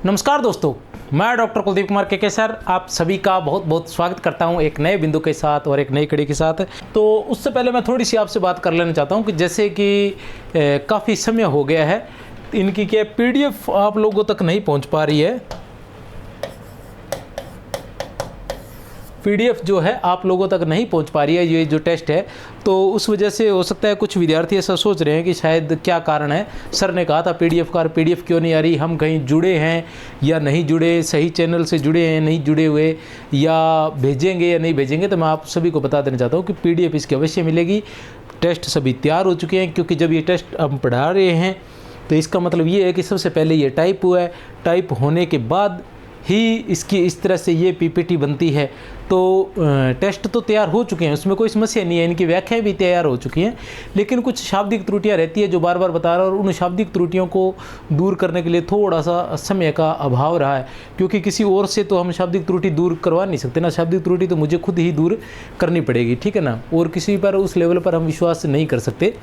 नमस्कार दोस्तों, मैं डॉक्टर कुलदीप कुमार के सर आप सभी का बहुत बहुत स्वागत करता हूं एक नए बिंदु के साथ और एक नई कड़ी के साथ। तो उससे पहले मैं थोड़ी सी आपसे बात कर लेना चाहता हूं कि जैसे कि काफ़ी समय हो गया है, इनकी क्या पीडीएफ आप लोगों तक नहीं पहुंच पा रही है। पीडीएफ जो है आप लोगों तक नहीं पहुंच पा रही है, ये जो टेस्ट है, तो उस वजह से हो सकता है कुछ विद्यार्थी ऐसा सोच रहे हैं कि शायद क्या कारण है, सर ने कहा था पीडीएफ क्यों नहीं आ रही, हम कहीं जुड़े हैं या नहीं जुड़े, सही चैनल से जुड़े हैं नहीं जुड़े हुए, या भेजेंगे या नहीं भेजेंगे। तो मैं आप सभी को बता देना चाहता हूँ कि पीडीएफ इसकी अवश्य मिलेगी। टेस्ट सभी तैयार हो चुके हैं, क्योंकि जब ये टेस्ट हम पढ़ा रहे हैं तो इसका मतलब ये है कि सबसे पहले ये टाइप हुआ है, टाइप होने के बाद ही इसकी इस तरह से ये पीपीटी बनती है। तो टेस्ट तो तैयार हो चुके हैं, उसमें कोई समस्या नहीं है, इनकी व्याख्याएं भी तैयार हो चुकी हैं, लेकिन कुछ शाब्दिक त्रुटियां रहती है जो बार बार बता रहा हूं, और उन शाब्दिक त्रुटियों को दूर करने के लिए थोड़ा सा समय का अभाव रहा है, क्योंकि किसी और से तो हम शाब्दिक त्रुटि दूर करवा नहीं सकते ना, शाब्दिक त्रुटि तो मुझे खुद ही दूर करनी पड़ेगी, ठीक है ना, और किसी पर उस लेवल पर हम विश्वास नहीं कर सकते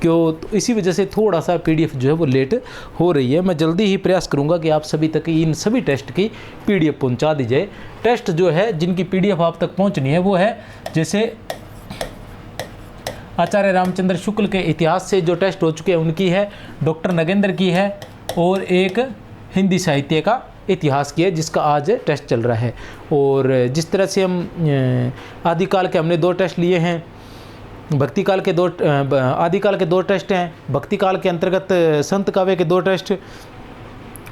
क्यों। तो इसी वजह से थोड़ा सा पीडीएफ जो है वो लेट हो रही है। मैं जल्दी ही प्रयास करूंगा कि आप सभी तक इन सभी टेस्ट की पीडीएफ पहुंचा दी जाए। टेस्ट जो है जिनकी पीडीएफ आप तक पहुंचनी है वो है, जैसे आचार्य रामचंद्र शुक्ल के इतिहास से जो टेस्ट हो चुके हैं उनकी है, डॉक्टर नगेंद्र की है, और एक हिंदी साहित्य का इतिहास की है जिसका आज टेस्ट चल रहा है। और जिस तरह से हम आदिकाल के हमने 2 टेस्ट लिए हैं, भक्तिकाल के आदिकाल के 2 टेस्ट हैं, भक्तिकाल के अंतर्गत संत काव्य के 2 टेस्ट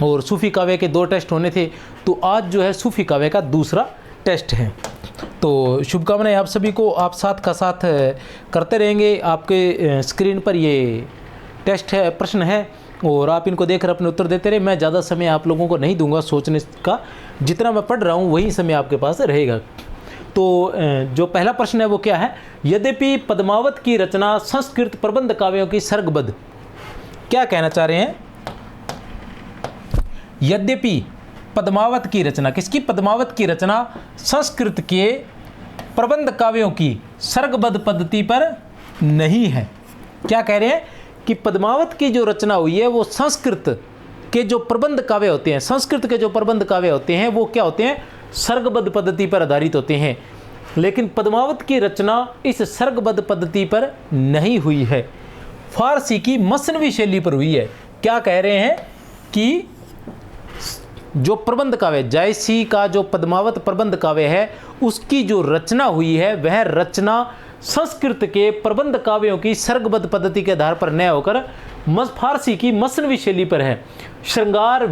और सूफी काव्य के 2 टेस्ट होने थे, तो आज जो है सूफी काव्य का दूसरा टेस्ट है। तो शुभकामनाएं आप सभी को, आप साथ का साथ करते रहेंगे। आपके स्क्रीन पर ये टेस्ट है, प्रश्न है, और आप इनको देखकर अपने उत्तर देते रहे। मैं ज़्यादा समय आप लोगों को नहीं दूंगा सोचने का, जितना मैं पढ़ रहा हूँ वही समय आपके पास रहेगा। तो जो पहला प्रश्न है वो क्या है, यद्यपि पद्मावत की रचना संस्कृत प्रबंध काव्यों की सर्गबद्ध, क्या कहना चाह रहे हैं? यद्यपि पद्मावत की रचना, किसकी? पद्मावत की रचना संस्कृत के प्रबंध काव्यों की सर्गबद्ध पद्धति पर नहीं है। क्या कह रहे हैं कि पद्मावत की जो रचना हुई है वो संस्कृत के जो प्रबंध काव्य होते हैं, संस्कृत के जो प्रबंध काव्य होते हैं वो क्या होते हैं? सर्गबद्ध पद्धति पर आधारित होते हैं। लेकिन पद्मावत की रचना इस सर्गबद्ध पद्धति पर नहीं हुई है, फारसी की मसनवी शैली पर हुई है। क्या कह रहे हैं कि जो प्रबंध काव्य, जायसी का जो पद्मावत प्रबंध काव्य है उसकी जो रचना हुई है वह रचना संस्कृत के प्रबंध काव्यों की सर्गबद्ध पद्धति के आधार पर न होकर फारसी की मसनवी शैली पर है। श्रृंगार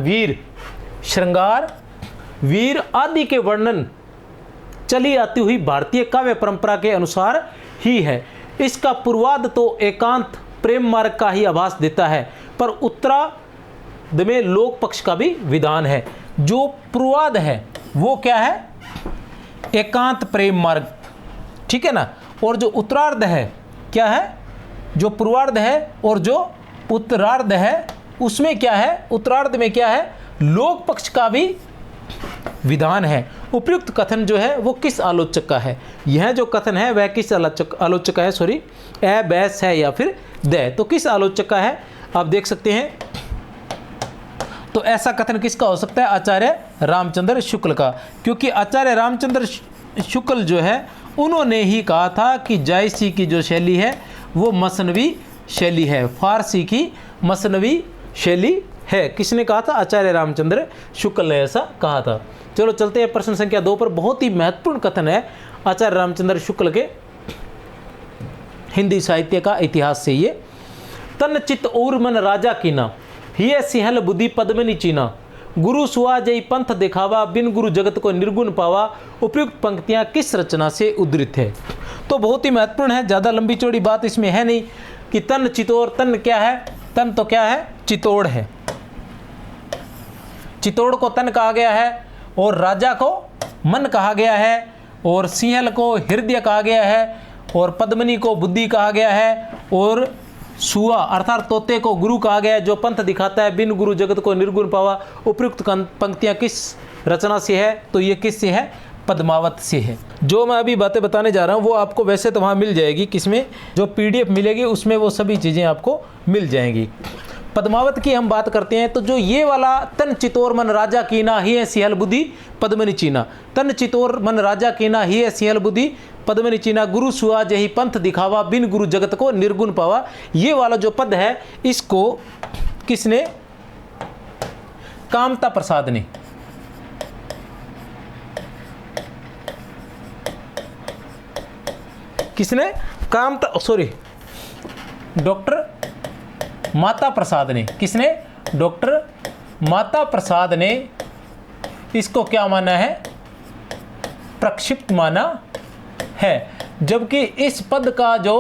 वीर आदि के वर्णन चली आती हुई भारतीय काव्य परंपरा के अनुसार ही है। इसका पूर्वार्ध तो एकांत प्रेम मार्ग का ही आभास देता है, पर उत्तरार्ध में लोक पक्ष का भी विधान है। जो पूर्वार्ध है वो क्या है? एकांत प्रेम मार्ग, ठीक है ना, और जो उत्तरार्ध है क्या है? जो पूर्वार्ध है और जो उत्तरार्ध है उसमें क्या है? उत्तरार्ध में क्या है? लोक पक्ष का भी विधान है। उपयुक्त कथन जो है वो किस आलोचक का है? यह जो कथन है वह किस आलोचक का है? सॉरी, ए बैस है या फिर द, तो किस आलोचक का है आप देख सकते हैं। तो ऐसा कथन किसका हो सकता है? आचार्य रामचंद्र शुक्ल का, क्योंकि आचार्य रामचंद्र शुक्ल जो है उन्होंने ही कहा था कि जायसी की जो शैली है वो मसनवी शैली है, फारसी की मसनवी शैली है। किसने कहा था? आचार्य रामचंद्र शुक्ल ने ऐसा कहा था। चलो चलते हैं प्रश्न संख्या 2 पर। बहुत ही महत्वपूर्ण कथन है आचार्य रामचंद्र शुक्ल के हिंदी साहित्य का इतिहास से ये। तन चित और मन राजा कीना, हिय सिंहल बुद्धि पद्मनि चीना, गुरु सुआ जय पंथ दिखावा, बिन गुरु जगत को निर्गुण पावा। उपयुक्त पंक्तियां किस रचना से उद्धृत है? तो बहुत ही महत्वपूर्ण है, ज़्यादा लंबी चौड़ी बात इसमें है नहीं कि तन चितौड़, तन क्या है? तन तो क्या है? चितौड़ है। चितौड़ को तन कहा गया है, और राजा को मन कहा गया है, और सिंहल को हृदय कहा गया है, और पद्मनी को बुद्धि कहा गया है, और सुआ अर्थात तोते को गुरु कहा गया है जो पंथ दिखाता है, बिन गुरु जगत को निर्गुण पावा। उपयुक्त पंक्तियां किस रचना से है? तो ये किस से है? पद्मावत से है। जो मैं अभी बातें बताने जा रहा हूँ वो आपको वैसे तो वहाँ मिल जाएगी, किसमें? जो पीडीएफ मिलेगी उसमें वो सभी चीज़ें आपको मिल जाएंगी। पद्मावत की हम बात करते हैं तो जो ये वाला तन चितौर मन राजा कीना ही है सिहल बुद्धि पद्मनि चीना, तन चितौर मन राजा कीना ही है सिहल बुद्धि पद्मनि चीना, गुरु सुआ जही पंथ दिखावा बिन गुरु जगत को निर्गुण पावा। ये वाला जो पद है इसको किसने, कामता प्रसाद ने। किसने, डॉक्टर माता प्रसाद ने। किसने, डॉक्टर माता प्रसाद ने इसको क्या माना है, प्रक्षिप्त माना है। जबकि इस पद का जो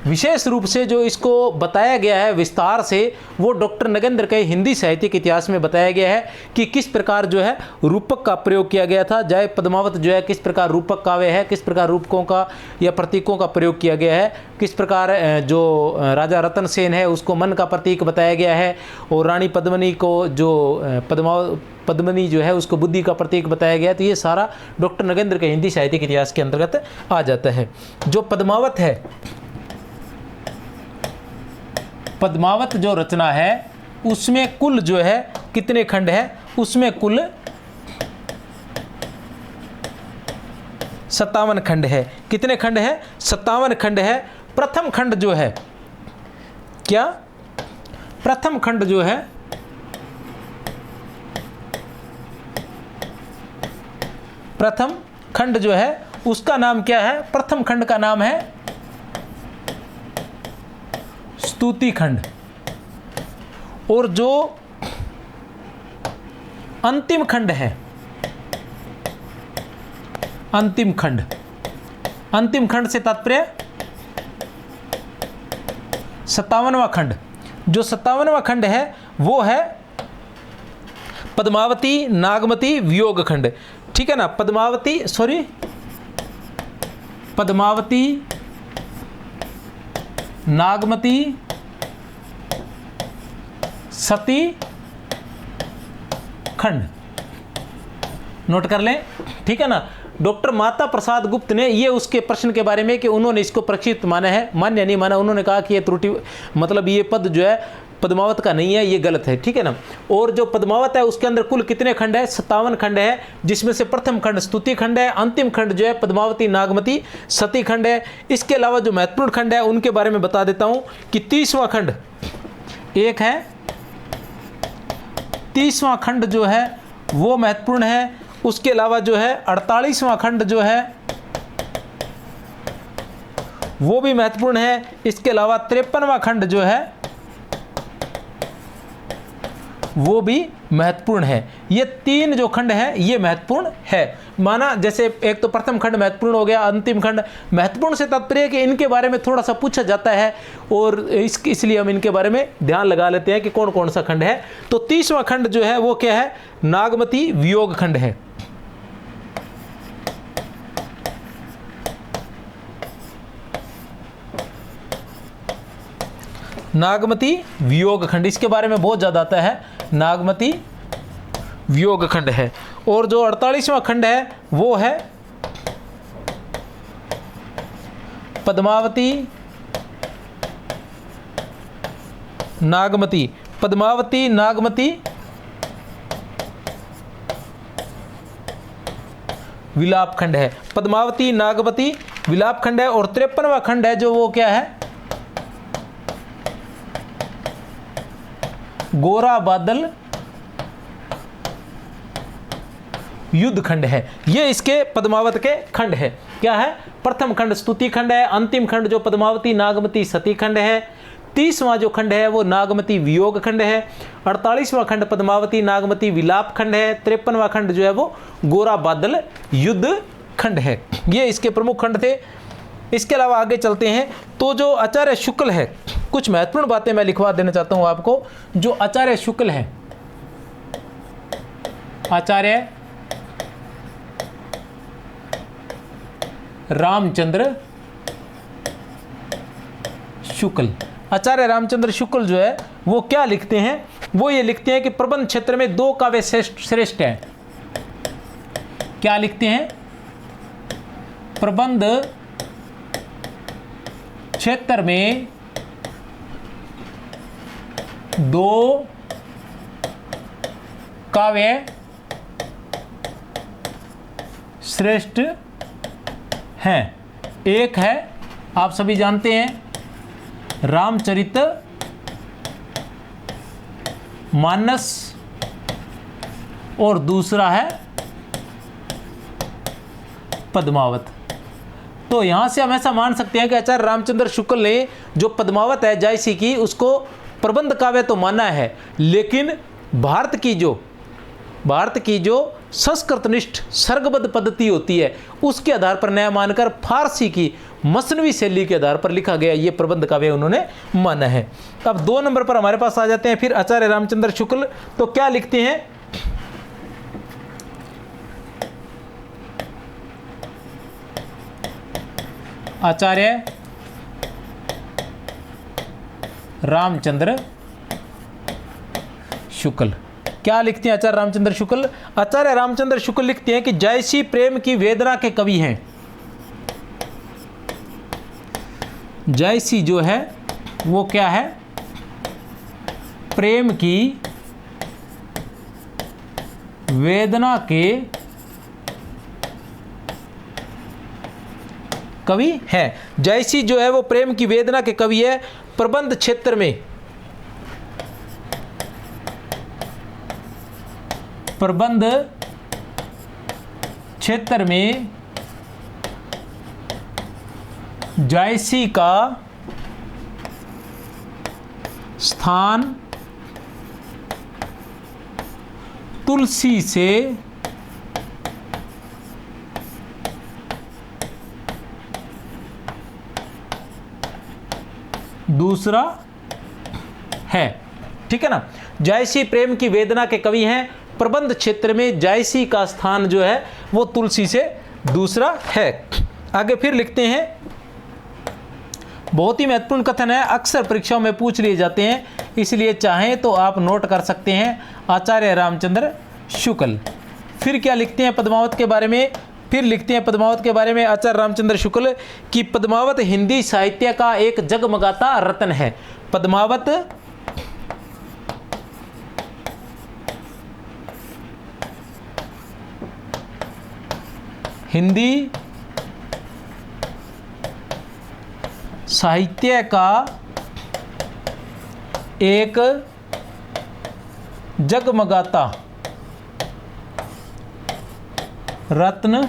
विशेष रूप से जो इसको बताया गया है विस्तार से, वो डॉक्टर नगेंद्र के हिंदी साहित्य के इतिहास में बताया गया है कि किस प्रकार जो है रूपक का प्रयोग किया गया था। जय पद्मावत जो है किस प्रकार रूपक काव्य है, किस प्रकार रूपकों का या प्रतीकों का प्रयोग किया गया है, किस प्रकार जो राजा रतन सेन है उसको मन का प्रतीक बताया गया है, और रानी पद्मिनी को जो पद्मिनी जो है उसको बुद्धि का प्रतीक बताया गया है। तो ये सारा डॉक्टर नगेंद्र के हिंदी साहित्य के इतिहास के अंतर्गत आ जाता है। जो पद्मावत है, पद्मावत जो रचना है उसमें कुल जो है कितने खंड है, उसमें कुल 57 खंड है। कितने खंड है, 57 खंड है। प्रथम खंड जो है क्या, प्रथम खंड जो है प्रथम खंड जो है उसका नाम क्या है, प्रथम खंड का नाम है स्तुति खंड। और जो अंतिम खंड है, अंतिम खंड, अंतिम खंड से तात्पर्य 57वां खंड। जो 57वां खंड है वो है पद्मावती नागमती वियोग खंड। ठीक है ना, पद्मावती नागमती सती खंड, नोट कर लें। ठीक है ना, डॉक्टर माता प्रसाद गुप्त ने ये उसके प्रश्न के बारे में कि उन्होंने इसको प्रक्षिप्त माना है, मान्य नहीं माना, उन्होंने कहा कि ये त्रुटि, मतलब ये पद जो है पद्मावत का नहीं है, ये गलत है। ठीक है ना। और जो पद्मावत है उसके अंदर कुल कितने खंड है, 57 खंड है, जिसमें से प्रथम खंड स्तुति खंड है, अंतिम खंड जो है पद्मावती नागमती सती खंड है। इसके अलावा जो महत्वपूर्ण खंड है उनके बारे में बता देता हूं कि 30वां खंड एक है, 30वां खंड जो है वो महत्वपूर्ण है। उसके अलावा जो है 48वां खंड जो है वो भी महत्वपूर्ण है। इसके अलावा 53वां खंड जो है वो भी महत्वपूर्ण है। ये 3 जो खंड है ये महत्वपूर्ण है। माना जैसे एक तो प्रथम खंड महत्वपूर्ण हो गया, अंतिम खंड महत्वपूर्ण से तात्पर्य है कि इनके बारे में थोड़ा सा पूछा जाता है, और इसलिए हम इनके बारे में ध्यान लगा लेते हैं कि कौन कौन सा खंड है। तो 30वां खंड जो है वो क्या है, नागमती वियोग खंड है। नागमती वियोग खंड, इसके बारे में बहुत ज़्यादा आता है, नागमती वियोग खंड है। और जो 48वां खंड है वो है पद्मावती नागमती, पद्मावती नागमती विलाप खंड है, पद्मावती नागमती विलाप खंड है। और 53वां खंड है जो वो क्या है, गोरा बादल युद्ध खंड है। ये इसके पद्मावत के खंड है। क्या है, प्रथम खंड स्तुति खंड है, अंतिम खंड जो पद्मावती नागमती सती खंड है, 30वां जो खंड है वो नागमती वियोग खंड है, 48वां खंड पद्मावती नागमती विलाप खंड है, 53वां खंड जो है वो गोरा बादल युद्ध खंड है। ये इसके प्रमुख खंड थे। इसके अलावा आगे चलते हैं तो जो आचार्य शुक्ल है, कुछ महत्वपूर्ण बातें मैं लिखवा देना चाहता हूं आपको। जो आचार्य शुक्ल है, आचार्य रामचंद्र शुक्ल, आचार्य रामचंद्र शुक्ल जो है वो क्या लिखते हैं, वो ये लिखते हैं कि प्रबंध क्षेत्र में 2 काव्य श्रेष्ठ हैं। क्या लिखते हैं, प्रबंध क्षेत्र में दो काव्य श्रेष्ठ हैं। एक है, आप सभी जानते हैं, रामचरित मानस और दूसरा है पद्मावत। तो यहां से हम ऐसा मान सकते हैं कि आचार्य रामचंद्र शुक्ल ने जो पद्मावत है जायसी की, उसको प्रबंध काव्य तो माना है, लेकिन भारत की जो संस्कृतनिष्ठ सर्गबद्ध पद्धति होती है उसके आधार पर नया मानकर फारसी की मसनवी शैली के आधार पर लिखा गया ये प्रबंध काव्य उन्होंने माना है। अब 2 नंबर पर हमारे पास आ जाते हैं फिर आचार्य रामचंद्र शुक्ल। तो क्या लिखते हैं? आचार्य रामचंद्र शुक्ल क्या लिखते हैं? आचार्य रामचंद्र शुक्ल, आचार्य रामचंद्र शुक्ल लिखते हैं कि जायसी प्रेम की वेदना के कवि हैं। जायसी जो है वो क्या है? प्रेम की वेदना के कवि है। जायसी जो है वो प्रेम की वेदना के कवि है। प्रबंध क्षेत्र में जायसी का स्थान तुलसी से दूसरा है। ठीक है ना? जायसी प्रेम की वेदना के कवि हैं। प्रबंध क्षेत्र में जायसी का स्थान जो है वो तुलसी से दूसरा है। आगे फिर लिखते हैं, बहुत ही महत्वपूर्ण कथन है, अक्सर परीक्षाओं में पूछ लिए जाते हैं, इसलिए चाहें तो आप नोट कर सकते हैं। आचार्य रामचंद्र शुक्ल। फिर क्या लिखते हैं पद्मावत के बारे में? फिर लिखते हैं पद्मावत के बारे में आचार्य रामचंद्र शुक्ल कि पद्मावत हिंदी साहित्य का एक जगमगाता रत्न है। पद्मावत हिंदी साहित्य का एक जगमगाता रत्न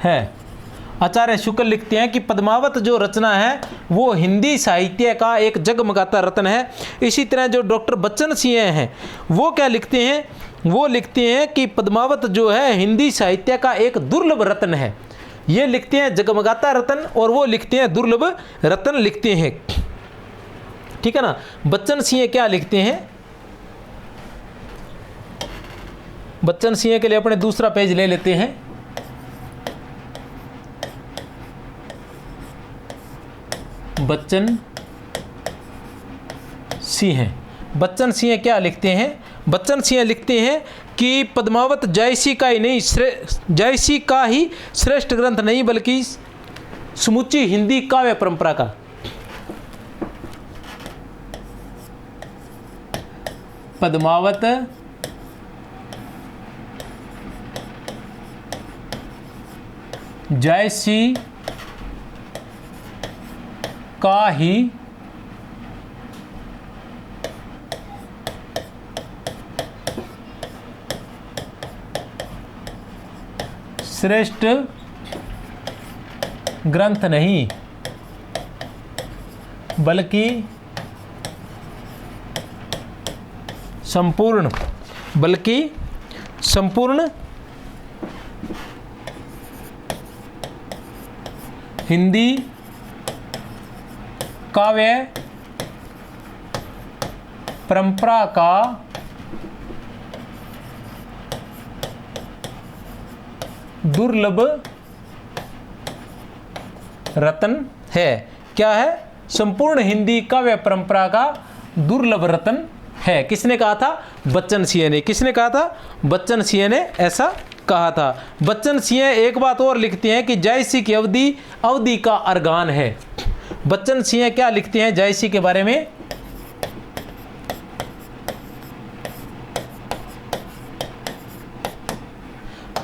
है। आचार्य शुक्ल लिखते हैं कि पद्मावत जो रचना है वो हिंदी साहित्य का एक जगमगाता रत्न है। इसी तरह जो डॉक्टर बच्चन सिंह हैं वो क्या लिखते हैं? वो लिखते हैं कि पद्मावत जो है हिंदी साहित्य का एक दुर्लभ रत्न है। ये लिखते हैं जगमगाता रत्न और वो लिखते हैं दुर्लभ रत्न लिखते हैं। ठीक है ना? बच्चन सिंह क्या लिखते हैं? बच्चन सिंह के लिए अपने दूसरा पेज ले लेते हैं। बच्चन सिंह क्या लिखते हैं? बच्चन सिंह लिखते हैं कि पद्मावत जायसी का ही नहीं, जायसी का ही श्रेष्ठ ग्रंथ नहीं बल्कि समुची हिंदी काव्य परंपरा का पद्मावत जायसी का ही श्रेष्ठ ग्रंथ नहीं बल्कि संपूर्ण हिंदी काव्य परंपरा का दुर्लभ रत्न है। क्या है? संपूर्ण हिंदी काव्य परंपरा का दुर्लभ रत्न है। किसने कहा था? बच्चन सिंह ने। किसने कहा था? बच्चन सिंह ने ऐसा कहा था। बच्चन सिंह एक बात और लिखते हैं कि जायसी की अवधि का अर्गान है। बच्चन सिंह क्या लिखते हैं जायसी के बारे में?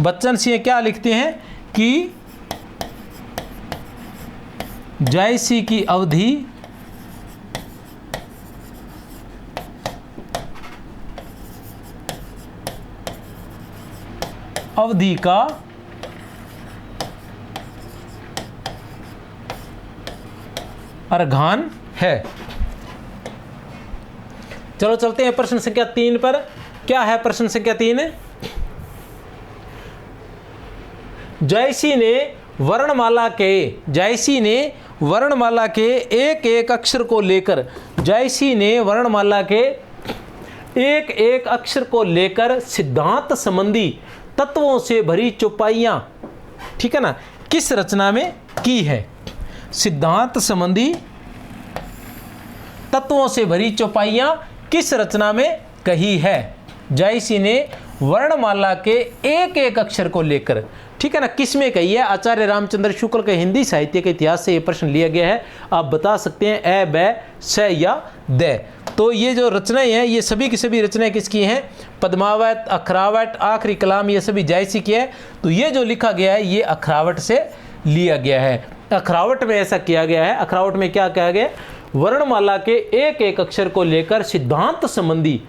बच्चन सिंह क्या लिखते हैं कि जायसी की अवधि का अर्घान है। चलो चलते हैं प्रश्न संख्या 3 पर। क्या है प्रश्न संख्या 3? जायसी ने वर्णमाला के एक एक अक्षर को लेकर सिद्धांत संबंधी तत्वों से भरी चौपाइयां, ठीक है ना, किस रचना में की है? सिद्धांत संबंधी तत्वों से भरी चौपाइयां किस रचना में कही है? जायसी ने वर्णमाला के एक एक अक्षर को लेकर, ठीक है ना, किस में कही है? आचार्य रामचंद्र शुक्ल के हिंदी साहित्य के इतिहास से यह प्रश्न लिया गया है। आप बता सकते हैं ए, ब, स या द। तो ये जो रचनाएं हैं ये सभी की सभी रचनाएं किसकी हैं? पद्मावत, अखरावट, आखिरी कलाम, ये सभी जायसी की है। तो ये जो लिखा गया है ये अखरावट से लिया गया है। अखरावट में ऐसा किया गया है। अखरावट में क्या कहा गया? वर्णमाला के एक एक अक्षर को लेकर सिद्धांत संबंधी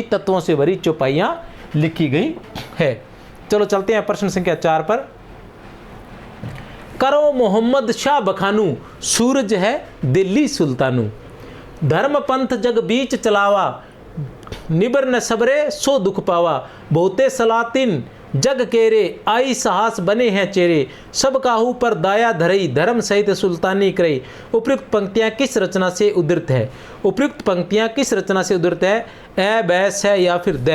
तत्वों से भरी चौपाइयां लिखी गई है। चलो चलते हैं प्रश्न संख्या 4 पर। करो मोहम्मद शाह बखानू, सूरज है दिल्ली सुल्तानू। धर्म पंथ जग बीच चलावा, निबर न सबरे सो दुख पावा। बहुते सलातिन जग केरे, आई साहस बने हैं चेहरे। सब काहू पर दाया धरई, धर्म सहित सुल्तानी करई। उपयुक्त पंक्तियां किस रचना से उद्धृत है? ए, ब, स या फिर द।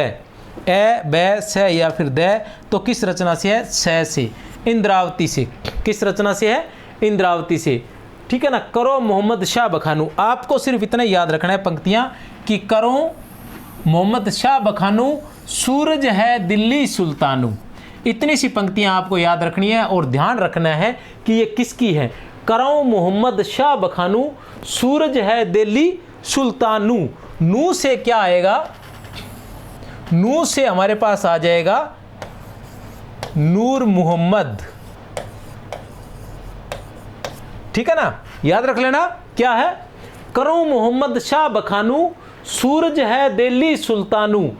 ए, ब, स या फिर द। तो किस रचना से है? स से, इंद्रावती से। किस रचना से है? इंद्रावती से, ठीक है ना। करो मोहम्मद शाह बखानू, आपको सिर्फ इतना याद रखना है पंक्तियां कि करो मोहम्मद शाह बखानू, सूरज है दिल्ली सुल्तानू। इतनी सी पंक्तियां आपको याद रखनी है और ध्यान रखना है कि ये किसकी है। करो मोहम्मद शाह बखानू, सूरज है दिल्ली सुल्तानू। नू से क्या आएगा? नू से हमारे पास आ जाएगा नूर मोहम्मद, ठीक है ना, याद रख लेना। क्या है? करो मोहम्मद शाह बखानू, सूरज है दिल्ली सुल्तानू।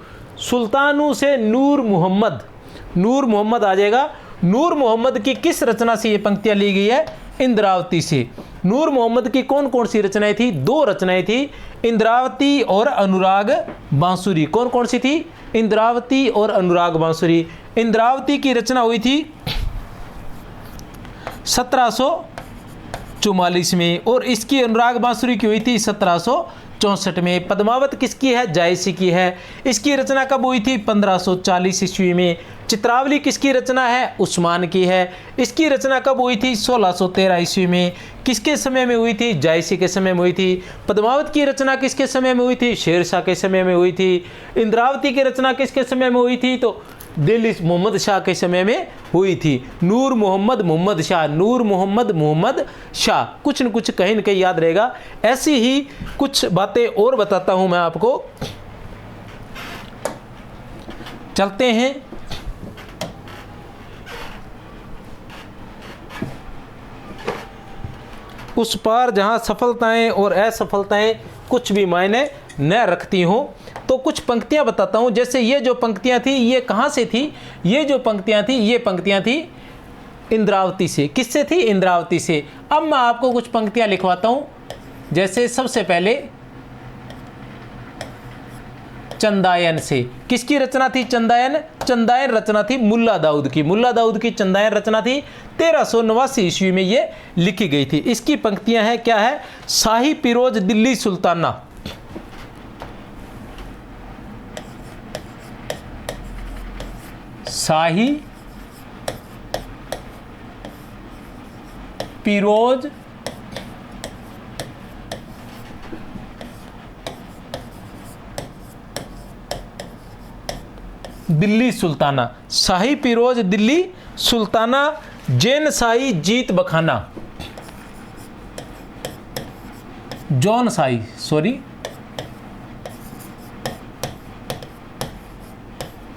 सुल्तानू से नूर मोहम्मद आ जाएगा। नूर मोहम्मद की किस रचना से ये पंक्तियां ली गई है? इंद्रावती से। नूर मोहम्मद की कौन कौन सी रचनाएं थी? 2 रचनाएं थी, इंद्रावती और अनुराग बांसुरी। कौन कौन सी थी? इंद्रावती और अनुराग बांसुरी। इंद्रावती की रचना हुई थी 1744 में और इसकी अनुराग बांसुरी की हुई थी 1764 में। पद्मावत किसकी है? जायसी की है। इसकी रचना कब हुई थी? 1540 ईस्वी में। चित्रावली किसकी रचना है? उस्मान की है। इसकी रचना कब हुई थी? 1613 ईस्वी में। किसके समय में हुई थी? जायसी के समय में हुई थी। पद्मावत की रचना किसके समय में हुई थी? शेरशाह के समय में हुई थी। इंद्रावती की रचना किसके समय में हुई थी? तो दिल्ली मोहम्मद शाह के समय में हुई थी। नूर मोहम्मद मोहम्मद शाह, नूर मोहम्मद मोहम्मद शाह, कुछ न कुछ कहीं न कहीं याद रहेगा। ऐसी ही कुछ बातें और बताता हूं मैं आपको। चलते हैं उस पार जहां सफलताएं और असफलताएं कुछ भी मायने न रखती हों। तो कुछ पंक्तियां बताता हूं। जैसे ये जो पंक्तियां थी ये कहां से थी? ये पंक्तियां थी इंद्रावती से। किससे थी? इंद्रावती से। अब मैं आपको कुछ पंक्तियां लिखवाता हूं। जैसे सबसे पहले चंदायन से। किसकी रचना थी? चंदायन रचना थी मुल्ला दाऊद की। चंदायन रचना थी 1389 ईस्वी में ये लिखी गई थी। इसकी पंक्तियां हैं, क्या है? शाही पिरोज दिल्ली सुल्ताना। शाही पिरोज दिल्ली सुल्ताना। शाही पिरोज दिल्ली सुल्ताना। जैन शाही जीत बखाना। जौन शाही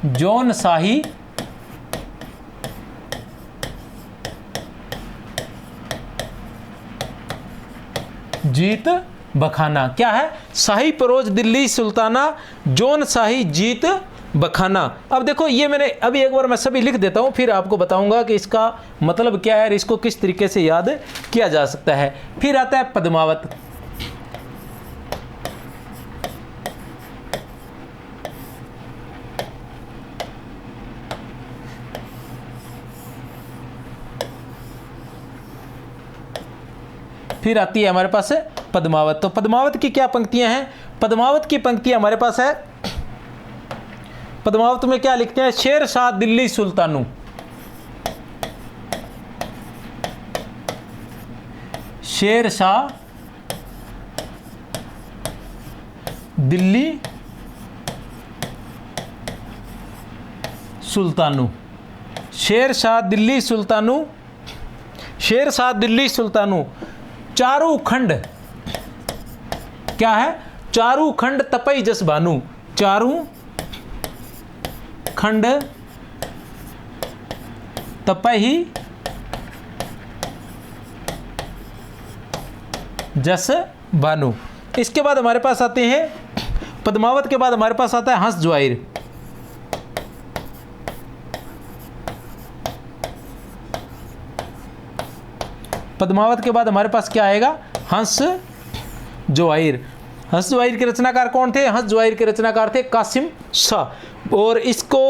जौन शाही जीत बखाना। क्या है? शाही परोज दिल्ली सुल्ताना जौन शाही जीत बखाना। अब देखो ये मैंने अभी एक बार मैं सभी लिख देता हूँ, फिर आपको बताऊंगा कि इसका मतलब क्या है और इसको किस तरीके से याद किया जा सकता है। फिर आता है पद्मावत। फिर आती है हमारे पास है पद्मावत। तो पद्मावत की क्या पंक्तियां हैं? पद्मावत की पंक्तियां हमारे पास है, पद्मावत में क्या लिखते हैं? शेर शाह दिल्ली सुल्तानू, शेर शाह दिल्ली सुल्तानू, शेर शाह दिल्ली सुल्तानू, शेर शाह दिल्ली सुल्तानू चारू खंड। क्या है? चारू खंड तपई जस भानु, चारू खंड तपई जस भानु। इसके बाद हमारे पास आते हैं पद्मावत के बाद हमारे पास आता है हंस ज्वाइर। पद्मावत के बाद हमारे पास क्या आएगा? हंस ज्वाइर। हंस ज्वाइर के रचनाकार कौन थे? हंस ज्वाइर के रचनाकार थे कासिम शाह, और इसको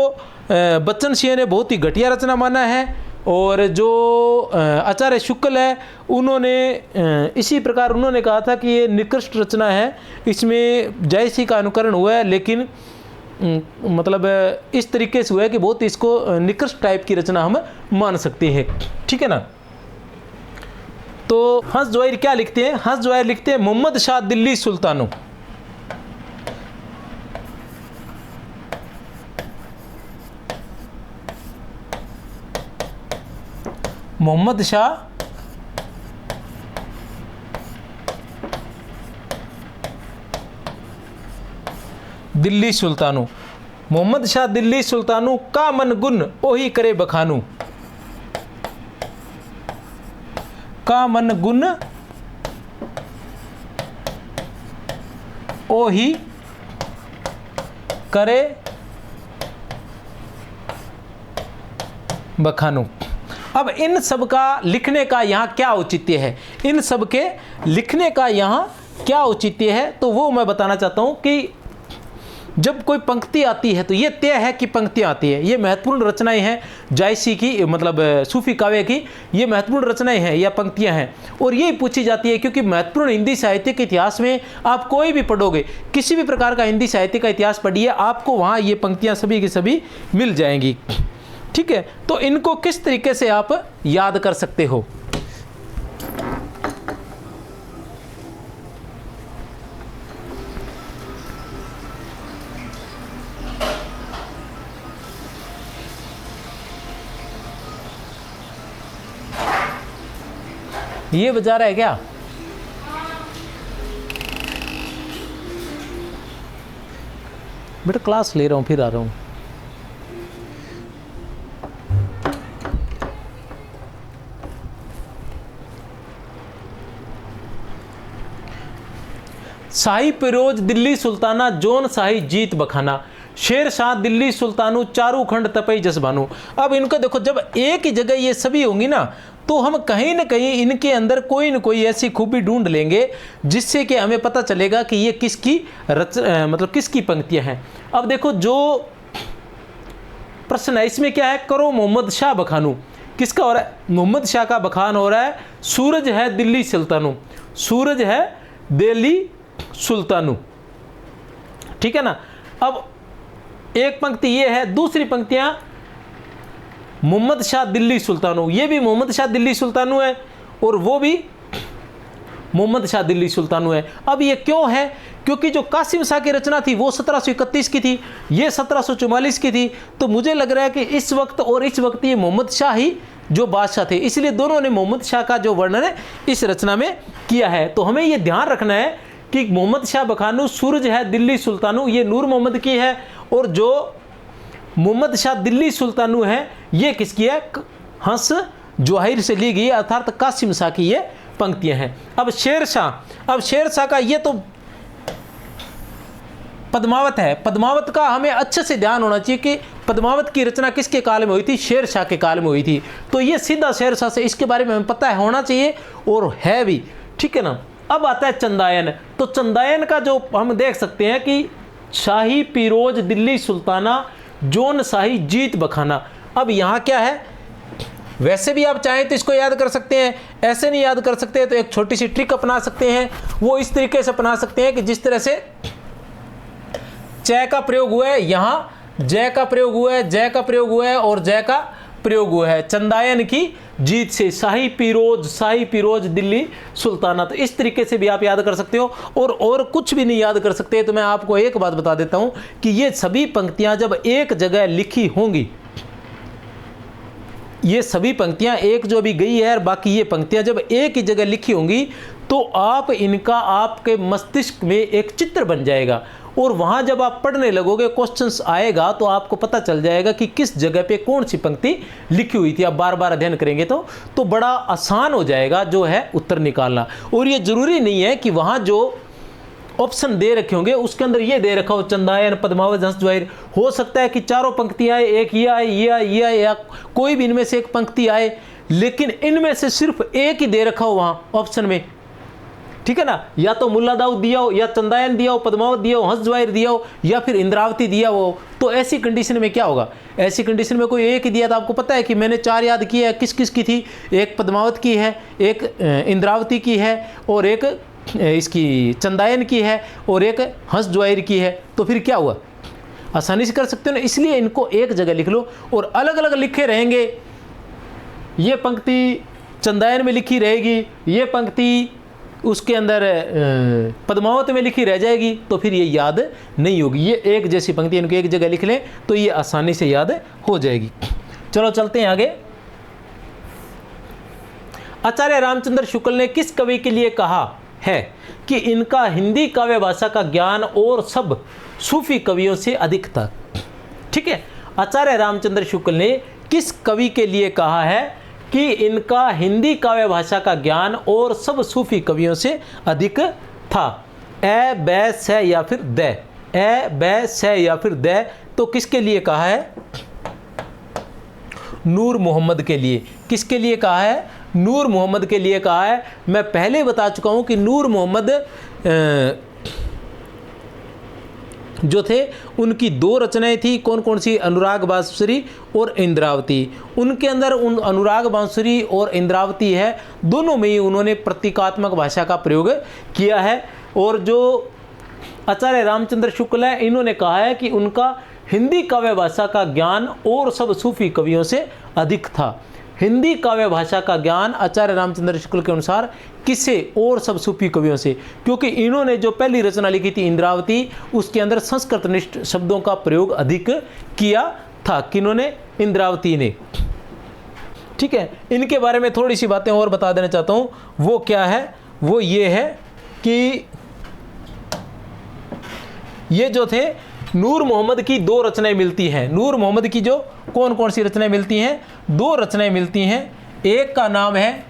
बच्चन सिंह ने बहुत ही घटिया रचना माना है, और जो आचार्य शुक्ल है उन्होंने इसी प्रकार उन्होंने कहा था कि ये निकृष्ट रचना है, इसमें जायसी का अनुकरण हुआ है, लेकिन मतलब इस तरीके से हुआ है कि बहुत इसको निकृष्ट टाइप की रचना हम मान सकते हैं। ठीक है ना? तो हंस ज्वाइर क्या लिखते हैं? हंस ज्वाइर लिखते हैं मोहम्मद शाह दिल्ली सुल्तानू, मोहम्मद शाह दिल्ली सुल्तानू, मोहम्मद शाह दिल्ली सुल्तानू का मन गुन ओही करे बखानू, का मन गुन ओही करे बखानू। अब इन सब का लिखने का यहाँ क्या औचित्य है? इन सब के लिखने का यहाँ क्या औचित्य है? तो वो मैं बताना चाहता हूँ कि जब कोई पंक्ति आती है तो ये तय है कि पंक्तियाँ आती है, ये महत्वपूर्ण रचनाएं हैं जायसी की, मतलब सूफी काव्य की ये महत्वपूर्ण रचनाएं हैं या पंक्तियां हैं, और ये पूछी जाती है क्योंकि महत्वपूर्ण हिंदी साहित्य के इतिहास में आप कोई भी पढ़ोगे, किसी भी प्रकार का हिंदी साहित्य का इतिहास पढ़िए, आपको वहाँ ये पंक्तियाँ सभी की सभी मिल जाएंगी। ठीक है? तो इनको किस तरीके से आप याद कर सकते हो? ये बजा रहा है क्या? बेटा क्लास ले रहा हूँ, फिर आ रहा हूँ। शाही पिरोज दिल्ली सुल्ताना जोन शाही जीत बखाना, शेर शाह दिल्ली सुल्तानू चारू खंड तपई जस भानु। अब इनको देखो, जब एक ही जगह ये सभी होंगी ना, तो हम कहीं ना कहीं इनके अंदर कोई न कोई ऐसी खूबी ढूंढ लेंगे जिससे कि हमें पता चलेगा कि ये किसकी मतलब किसकी पंक्तियां हैं। अब देखो जो प्रश्न है इसमें क्या है? करो मोहम्मद शाह बखानू, किसका हो रहा है? मोहम्मद शाह का बखान हो रहा है। सूरज है दिल्ली सुल्तानू, सूरज है दिल्ली सुल्तानू। ठीक है ना? अब एक पंक्ति ये है, दूसरी पंक्तियां मोहम्मद शाह दिल्ली सुल्तानू, ये भी मोहम्मद शाह दिल्ली सुल्तानू है और वो भी मोहम्मद शाह दिल्ली सुल्तानू है। अब ये क्यों है? क्योंकि जो कासिम शाह की रचना थी वो 1731 की थी, ये 1744 की थी, तो मुझे लग रहा है कि इस वक्त और इस वक्त ये मोहम्मद शाह ही जो बादशाह थे, इसलिए दोनों ने मोहम्मद शाह का जो वर्णन है इस रचना में किया है। तो हमें ये ध्यान रखना है कि मोहम्मद शाह बखानू सूरज है दिल्ली सुल्तानू ये नूर मोहम्मद की है, और जो मोहम्मद शाह दिल्ली सुल्तानु है, ये किसकी है? हंस ज़्वाहिर से ली गई है, अर्थात कासिम शाह की ये पंक्तियां हैं। अब शेर शाह का ये तो पद्मावत है। पद्मावत का हमें अच्छे से ध्यान होना चाहिए कि पद्मावत की रचना किसके काल में हुई थी? शेर शाह के काल में हुई थी। तो ये सीधा शेर शाह से, इसके बारे में हमें पता है, होना चाहिए और है भी, ठीक है ना। अब आता है चंदायन। तो चंदायन का जो हम देख सकते हैं कि शाही पीरोज दिल्ली सुल्ताना जोन शाही जीत बखाना। अब यहाँ क्या है, वैसे भी आप चाहें तो इसको याद कर सकते हैं, ऐसे नहीं याद कर सकते तो एक छोटी सी ट्रिक अपना सकते हैं। वो इस तरीके से अपना सकते हैं कि जिस तरह से चय का प्रयोग हुआ है, यहाँ जय का प्रयोग हुआ है, जय का प्रयोग हुआ है और जय का प्रयोग हुआ है। चंदायन की जीत से शाही पीरोज दिल्ली सुल्ताना। तो इस तरीके से भी आप याद कर सकते हो। और कुछ भी नहीं याद कर सकते तो मैं आपको एक बात बता देता हूं कि ये सभी पंक्तियां जब एक जगह लिखी होंगी, ये सभी पंक्तियां एक जो भी गई है और बाकी ये पंक्तियां जब एक ही जगह लिखी होंगी तो आप इनका आपके मस्तिष्क में एक चित्र बन जाएगा और वहाँ जब आप पढ़ने लगोगे, क्वेश्चंस आएगा तो आपको पता चल जाएगा कि किस जगह पे कौन सी पंक्ति लिखी हुई थी। आप बार बार अध्ययन करेंगे तो बड़ा आसान हो जाएगा जो है उत्तर निकालना। और ये ज़रूरी नहीं है कि वहाँ जो ऑप्शन दे रखे होंगे उसके अंदर ये दे रखा हो चंदायन, पद्मावत, हंस ज़्वाहिर। हो सकता है कि चारों पंक्ति आए, एक ये आए, ये आए, ये आए, या कोई भी इनमें से एक पंक्ति आए, लेकिन इनमें से सिर्फ एक ही दे रखा हो वहाँ ऑप्शन में, ठीक है ना। या तो मुल्ला दाऊद दिया हो, या चंदायन दिया हो, पद्मावत दिया हो, हंस ज़्वाहिर दिया हो, या फिर इंद्रावती दिया हो। तो ऐसी कंडीशन में क्या होगा? ऐसी कंडीशन में कोई एक ही दिया तो आपको पता है कि मैंने 4 याद किए हैं, किस किस की थी? एक पद्मावत की है, एक इंद्रावती की है, और एक इसकी चंदायन की है, और एक हंस ज़्वाहिर की है। तो फिर क्या हुआ? आसानी से कर सकते हो ना। इसलिए इनको एक जगह लिख लो और अलग अलग लिखे रहेंगे। ये पंक्ति चंदायन में लिखी रहेगी, ये पंक्ति उसके अंदर पद्मावत में लिखी रह जाएगी, तो फिर ये याद नहीं होगी। ये एक जैसी पंक्ति इनको एक जगह लिख लें तो ये आसानी से याद हो जाएगी। चलो चलते हैं आगे। आचार्य रामचंद्र शुक्ल ने किस कवि के लिए कहा है कि इनका हिंदी काव्य भाषा का ज्ञान और सब सूफी कवियों से अधिक था? ठीक है, आचार्य रामचंद्र शुक्ल ने किस कवि के लिए कहा है कि इनका हिंदी काव्य भाषा का ज्ञान और सब सूफी कवियों से अधिक था? ए, बै, से या फिर द? ए, बै, से या फिर द? तो किसके लिए कहा है? नूर मोहम्मद के लिए। किसके लिए कहा है? नूर मोहम्मद के लिए कहा है। मैं पहले बता चुका हूं कि नूर मोहम्मद जो थे उनकी 2 रचनाएं थी। कौन कौन सी? अनुराग बांसुरी और इंद्रावती। उनके अंदर उन अनुराग बांसुरी और इंद्रावती है, दोनों में ही उन्होंने प्रतीकात्मक भाषा का प्रयोग किया है। और जो आचार्य रामचंद्र शुक्ल है, इन्होंने कहा है कि उनका हिंदी काव्य भाषा का ज्ञान और सब सूफी कवियों से अधिक था। हिंदी काव्य भाषा का ज्ञान आचार्य रामचंद्र शुक्ल के अनुसार किससे? और सब सूफी कवियों से। क्योंकि इन्होंने जो पहली रचना लिखी थी इंद्रावती, उसके अंदर संस्कृतनिष्ठ शब्दों का प्रयोग अधिक किया था। किन्होंने? इंद्रावती ने। ठीक है, इनके बारे में थोड़ी सी बातें और बता देना चाहता हूँ। वो क्या है? वो ये है कि ये जो थे नूर मोहम्मद की 2 रचनाएं मिलती हैं। नूर मोहम्मद की जो कौन कौन सी रचनाएं मिलती हैं? 2 रचनाएं मिलती हैं। एक का नाम है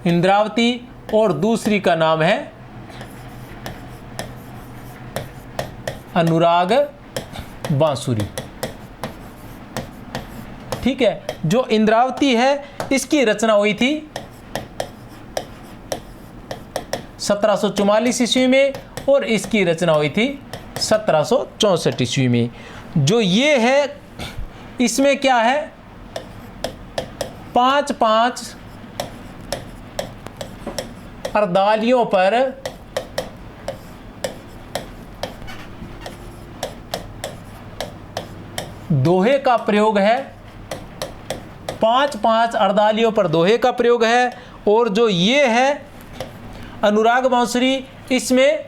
इंद्रावती और दूसरी का नाम है अनुराग बांसुरी। ठीक है, जो इंद्रावती है इसकी रचना हुई थी 1744 ईस्वी में और इसकी रचना हुई थी 1764 ईस्वी में। जो ये है इसमें क्या है? 5-5 अर्दालियों पर दोहे का प्रयोग है। 5-5 अर्दालियों पर दोहे का प्रयोग है। और जो ये है अनुराग बांसुरी, इसमें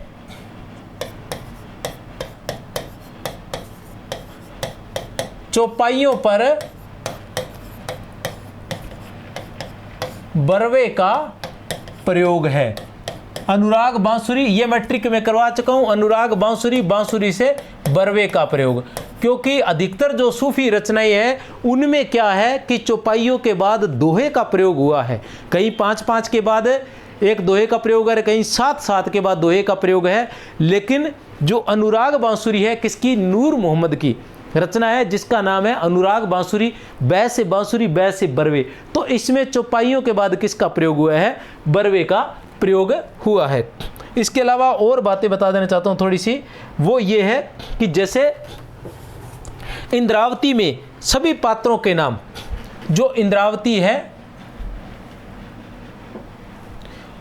चौपाइयों पर बरवे का प्रयोग है। अनुराग बांसुरी, ये मैट्रिक में करवा चुका हूँ। अनुराग बांसुरी, बांसुरी से बरवे का प्रयोग, क्योंकि अधिकतर जो सूफी रचनाएं हैं उनमें क्या है कि चौपाइयों के बाद दोहे का प्रयोग हुआ है। कहीं 5-5 के बाद एक दोहे का प्रयोग है, कहीं 7-7 के बाद दोहे का प्रयोग है। लेकिन जो अनुराग बांसुरी है किसकी? नूर मोहम्मद की रचना है, जिसका नाम है अनुराग बांसुरी, बै से बांसुरी, बै से बरवे। तो इसमें चौपाइयों के बाद किसका प्रयोग हुआ है? बरवे का प्रयोग हुआ है। इसके अलावा और बातें बता देना चाहता हूँ थोड़ी सी, वो ये है कि जैसे इंद्रावती में सभी पात्रों के नाम, जो इंद्रावती है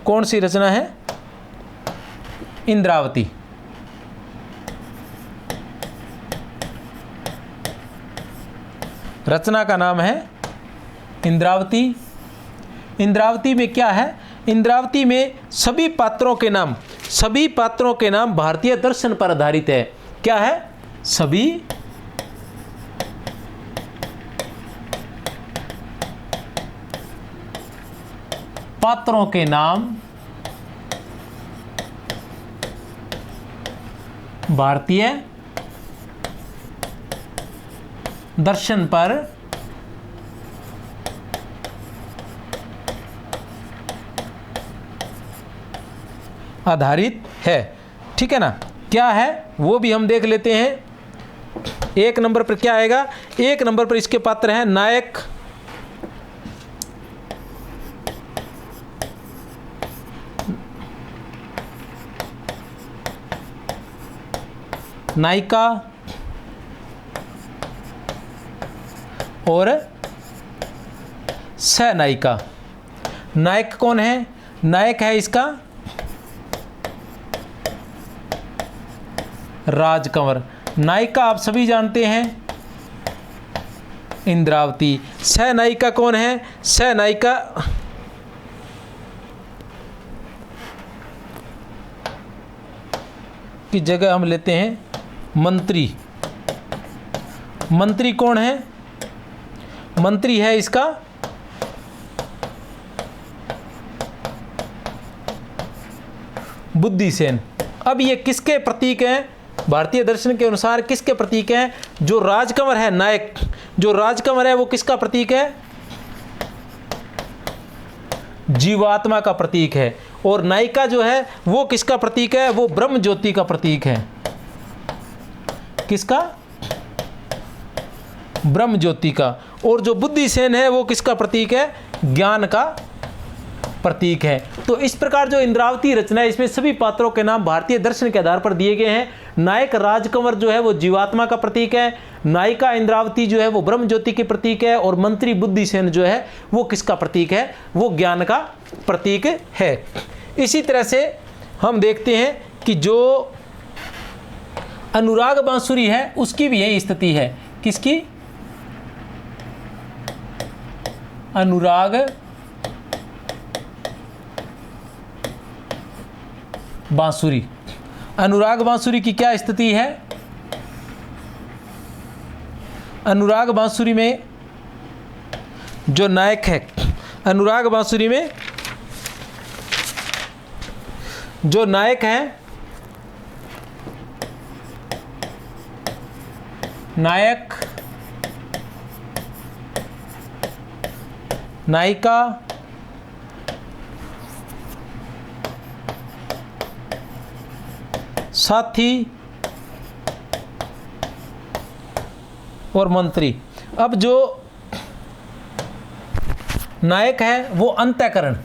कौन सी रचना है? इंद्रावती। रचना का नाम है इंद्रावती। इंद्रावती में क्या है? इंद्रावती में सभी पात्रों के नाम, सभी पात्रों के नाम भारतीय दर्शन पर आधारित है। क्या है? सभी पात्रों के नाम भारतीय दर्शन पर आधारित है। ठीक है ना? क्या है वो भी हम देख लेते हैं। 1 नंबर पर क्या आएगा? 1 नंबर पर इसके पात्र हैं नायक, नायिका और सहनायिका। नायक कौन है? नायक है इसका राजकंवर। नायिका आप सभी जानते हैं इंद्रावती। सहनायिका कौन है? सहनायिका की जगह हम लेते हैं मंत्री। मंत्री कौन है? मंत्री है इसका बुद्धिसेन। अब ये किसके प्रतीक हैं? भारतीय दर्शन के अनुसार किसके प्रतीक हैं? जो राजकंवर है, नायक, जो राजकंवर है वो किसका प्रतीक है? जीवात्मा का प्रतीक है। और नायिका जो है वो किसका प्रतीक है? वो ब्रह्म ज्योति का प्रतीक है। किसका? ब्रह्म ज्योति का। और जो बुद्धिसेन है वो किसका प्रतीक है? ज्ञान का प्रतीक है। तो इस प्रकार जो इंद्रावती रचना है इसमें सभी पात्रों के नाम भारतीय दर्शन के आधार पर दिए गए हैं। नायक राजकंवर जो है वो जीवात्मा का प्रतीक है, नायिका इंद्रावती जो है वो ब्रह्म ज्योति के प्रतीक है, और मंत्री बुद्धिसेन जो है वो किसका प्रतीक है? वो ज्ञान का प्रतीक है। इसी तरह से हम देखते हैं कि जो अनुराग बांसुरी है उसकी भी यही स्थिति है। किसकी? अनुराग बांसुरी। अनुराग बांसुरी की क्या स्थिति है? अनुराग बांसुरी में जो नायक है, अनुराग बांसुरी में जो नायक है, नायक, नायिका, साथी और मंत्री। अब जो नायक है वो अंतःकरण,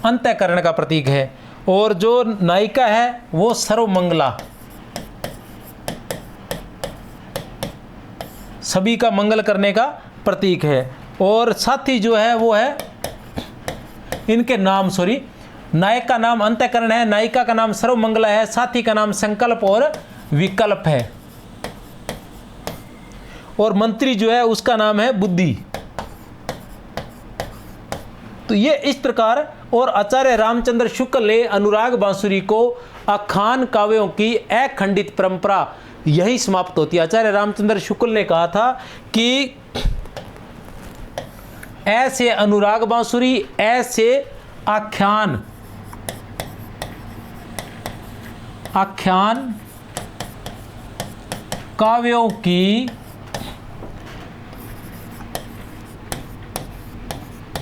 अंतःकरण का प्रतीक है, और जो नायिका है वो सर्वमंगला, सभी का मंगल करने का प्रतीक है। और साथी जो है वो है इनके नाम, सॉरी, नायक का नाम अंतःकरण है, नायिका का नाम सर्वमंगला है, साथी का नाम संकल्प और विकल्प है, और मंत्री जो है उसका नाम है बुद्धि। तो ये इस प्रकार, और आचार्य रामचंद्र शुक्ल ने अनुराग बांसुरी को आख्यान काव्यों की अखंडित परंपरा यही समाप्त होती है। आचार्य रामचंद्र शुक्ल ने कहा था कि ए से अनुराग बांसुरी, ए से आख्यान, आख्यान काव्यों की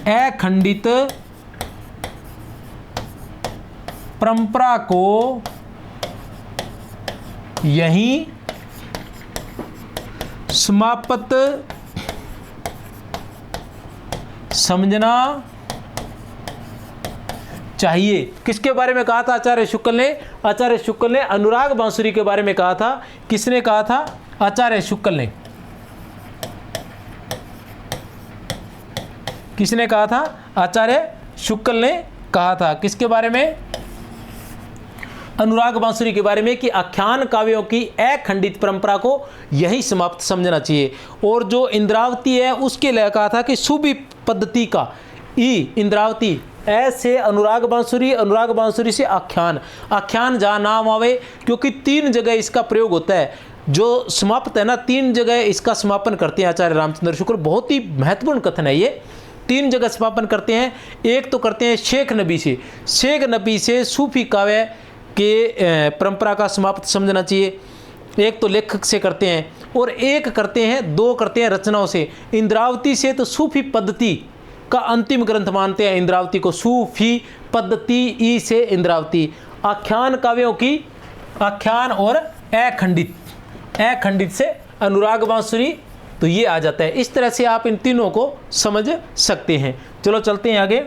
अखंडित परंपरा को यहीं समाप्त समझना चाहिए। किसके बारे में कहा था आचार्य शुक्ल ने? आचार्य शुक्ल ने अनुराग बांसुरी के बारे में कहा था। किसने कहा था? आचार्य शुक्ल ने। किसने कहा था? आचार्य शुक्ल ने कहा था। किसके बारे में? अनुराग बांसुरी के बारे में, कि आख्यान काव्यों की अखंडित परंपरा को यही समाप्त समझना चाहिए। और जो इंद्रावती है उसके लिए कहा था कि सुबी पद्धति का ई इंद्रावती, ऐसे अनुराग बांसुरी, अनुराग बांसुरी से आख्यान, आख्यान जहाँ नाम आवे, क्योंकि 3 जगह इसका प्रयोग होता है। जो समाप्त है ना, 3 जगह इसका समापन करते हैं आचार्य रामचंद्र शुक्ल। बहुत ही महत्वपूर्ण कथन है ये। 3 जगह समापन करते हैं। एक तो करते हैं शेख नबी से, शेख नबी से सूफी काव्य के परंपरा का समाप्त समझना चाहिए। एक तो लेखक से करते हैं, और एक करते हैं, 2 करते हैं रचनाओं से। इंद्रावती से तो सूफी पद्धति का अंतिम ग्रंथ मानते हैं इंद्रावती को, सूफी पद्धति ई से इंद्रावती। आख्यान काव्यों की, आख्यान और अखंडित, अखंडित से अनुराग बांसुरी, तो ये आ जाता है। इस तरह से आप इन तीनों को समझ सकते हैं। चलो चलते हैं आगे।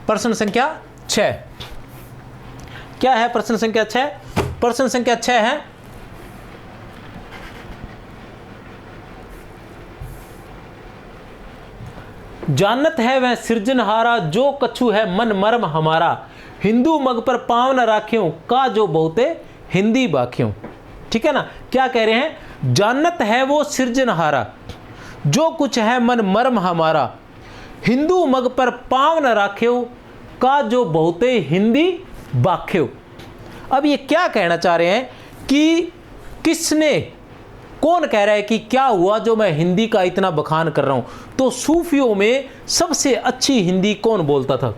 प्रश्न संख्या 6 क्या है? प्रश्न संख्या 6, प्रश्न संख्या 6 है, जानत है वह सृजनहारा, जो कछु है मन मर्म हमारा, हिंदू मग पर पाँव न राख्यों, का जो बहुते हिंदी बाख्यों। ठीक है ना? क्या कह रहे हैं? जानत है वो सृजनहारा, जो कुछ है मन मर्म हमारा, हिंदू मग पर पाँव न राख्यो, का जो बहुते हिंदी बाख्यो। अब ये क्या कहना चाह रहे हैं कि किसने, कौन कह रहा है कि क्या हुआ जो मैं हिंदी का इतना बखान कर रहा हूं? तो सूफियों में सबसे अच्छी हिंदी कौन बोलता था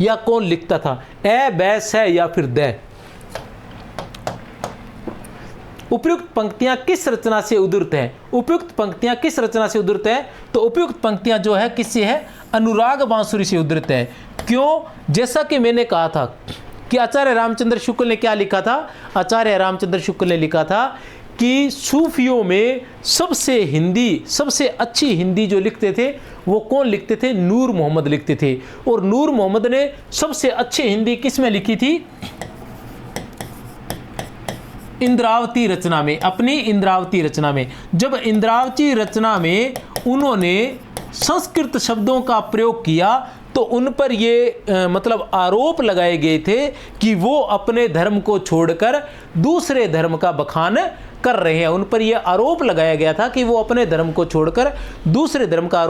या कौन लिखता था? ए, बैस है या फिर द? उपयुक्त पंक्तियां किस रचना से उद्धृत हैं? उपयुक्त पंक्तियां किस रचना से उद्धृत हैं? तो उपयुक्त पंक्तियां जो है किससे है? अनुराग बांसुरी से उद्धृत है। क्यों? जैसा कि मैंने कहा था कि आचार्य रामचंद्र शुक्ल ने क्या लिखा था? आचार्य रामचंद्र शुक्ल ने लिखा था कि सूफियों में सबसे हिंदी, सबसे अच्छी हिंदी जो लिखते थे वो कौन लिखते थे? नूर मोहम्मद लिखते थे। और नूर मोहम्मद ने सबसे अच्छी हिंदी किस में लिखी थी? इंद्रावती रचना में, अपनी इंद्रावती रचना में। जब इंद्रावती रचना में उन्होंने संस्कृत शब्दों का प्रयोग किया तो उन पर ये मतलब आरोप लगाए गए थे कि वो अपने धर्म को छोड़कर दूसरे धर्म का बखान कर रहे हैं। उन पर यह आरोप लगाया गया था कि वो अपने धर्म को छोड़कर दूसरे धर्म का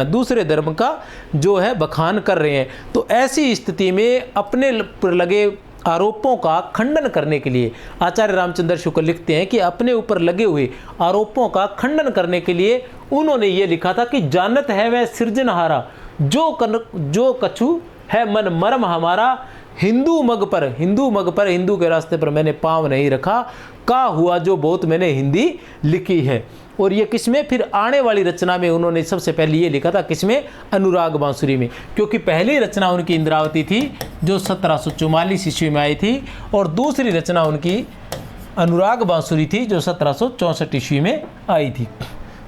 दूसरे धर्म का जो है बखान कर रहे हैं। तो ऐसी स्थिति में अपने पर लगे आरोपों का खंडन करने के लिए आचार्य रामचंद्र शुक्ल लिखते हैं कि अपने ऊपर लगे हुए आरोपों का खंडन करने के लिए उन्होंने ये लिखा था कि जानत है वह सृजनहारा, जो कछु है मन मर्म हमारा, हिंदू मग पर, हिंदू के रास्ते पर मैंने पाँव नहीं रखा, का हुआ जो बहुत मैंने हिंदी लिखी है। और ये किसमें? फिर आने वाली रचना में उन्होंने सबसे पहले ये लिखा था, किसमें? अनुराग बांसुरी में। क्योंकि पहली रचना उनकी इंद्रावती थी जो 1744 ईस्वी में आई थी, और दूसरी रचना उनकी अनुराग बांसुरी थी जो 1764 ईस्वी में आई थी।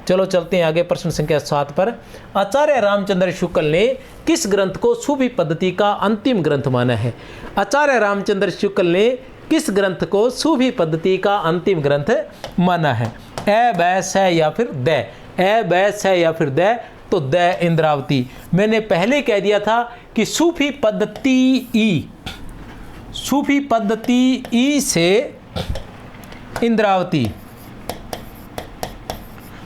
चलो चलते हैं आगे प्रश्न संख्या 7 पर। आचार्य रामचंद्र शुक्ल ने किस ग्रंथ को सूफी पद्धति का अंतिम ग्रंथ माना है? आचार्य रामचंद्र शुक्ल ने किस ग्रंथ को सूफी पद्धति का अंतिम ग्रंथ माना है? ए, बैस है या फिर द? ए, बैस है या फिर द? तो द इंद्रावती। मैंने पहले कह दिया था कि सूफी पद्धति ई, सूफी पद्धति ई से इंद्रावती।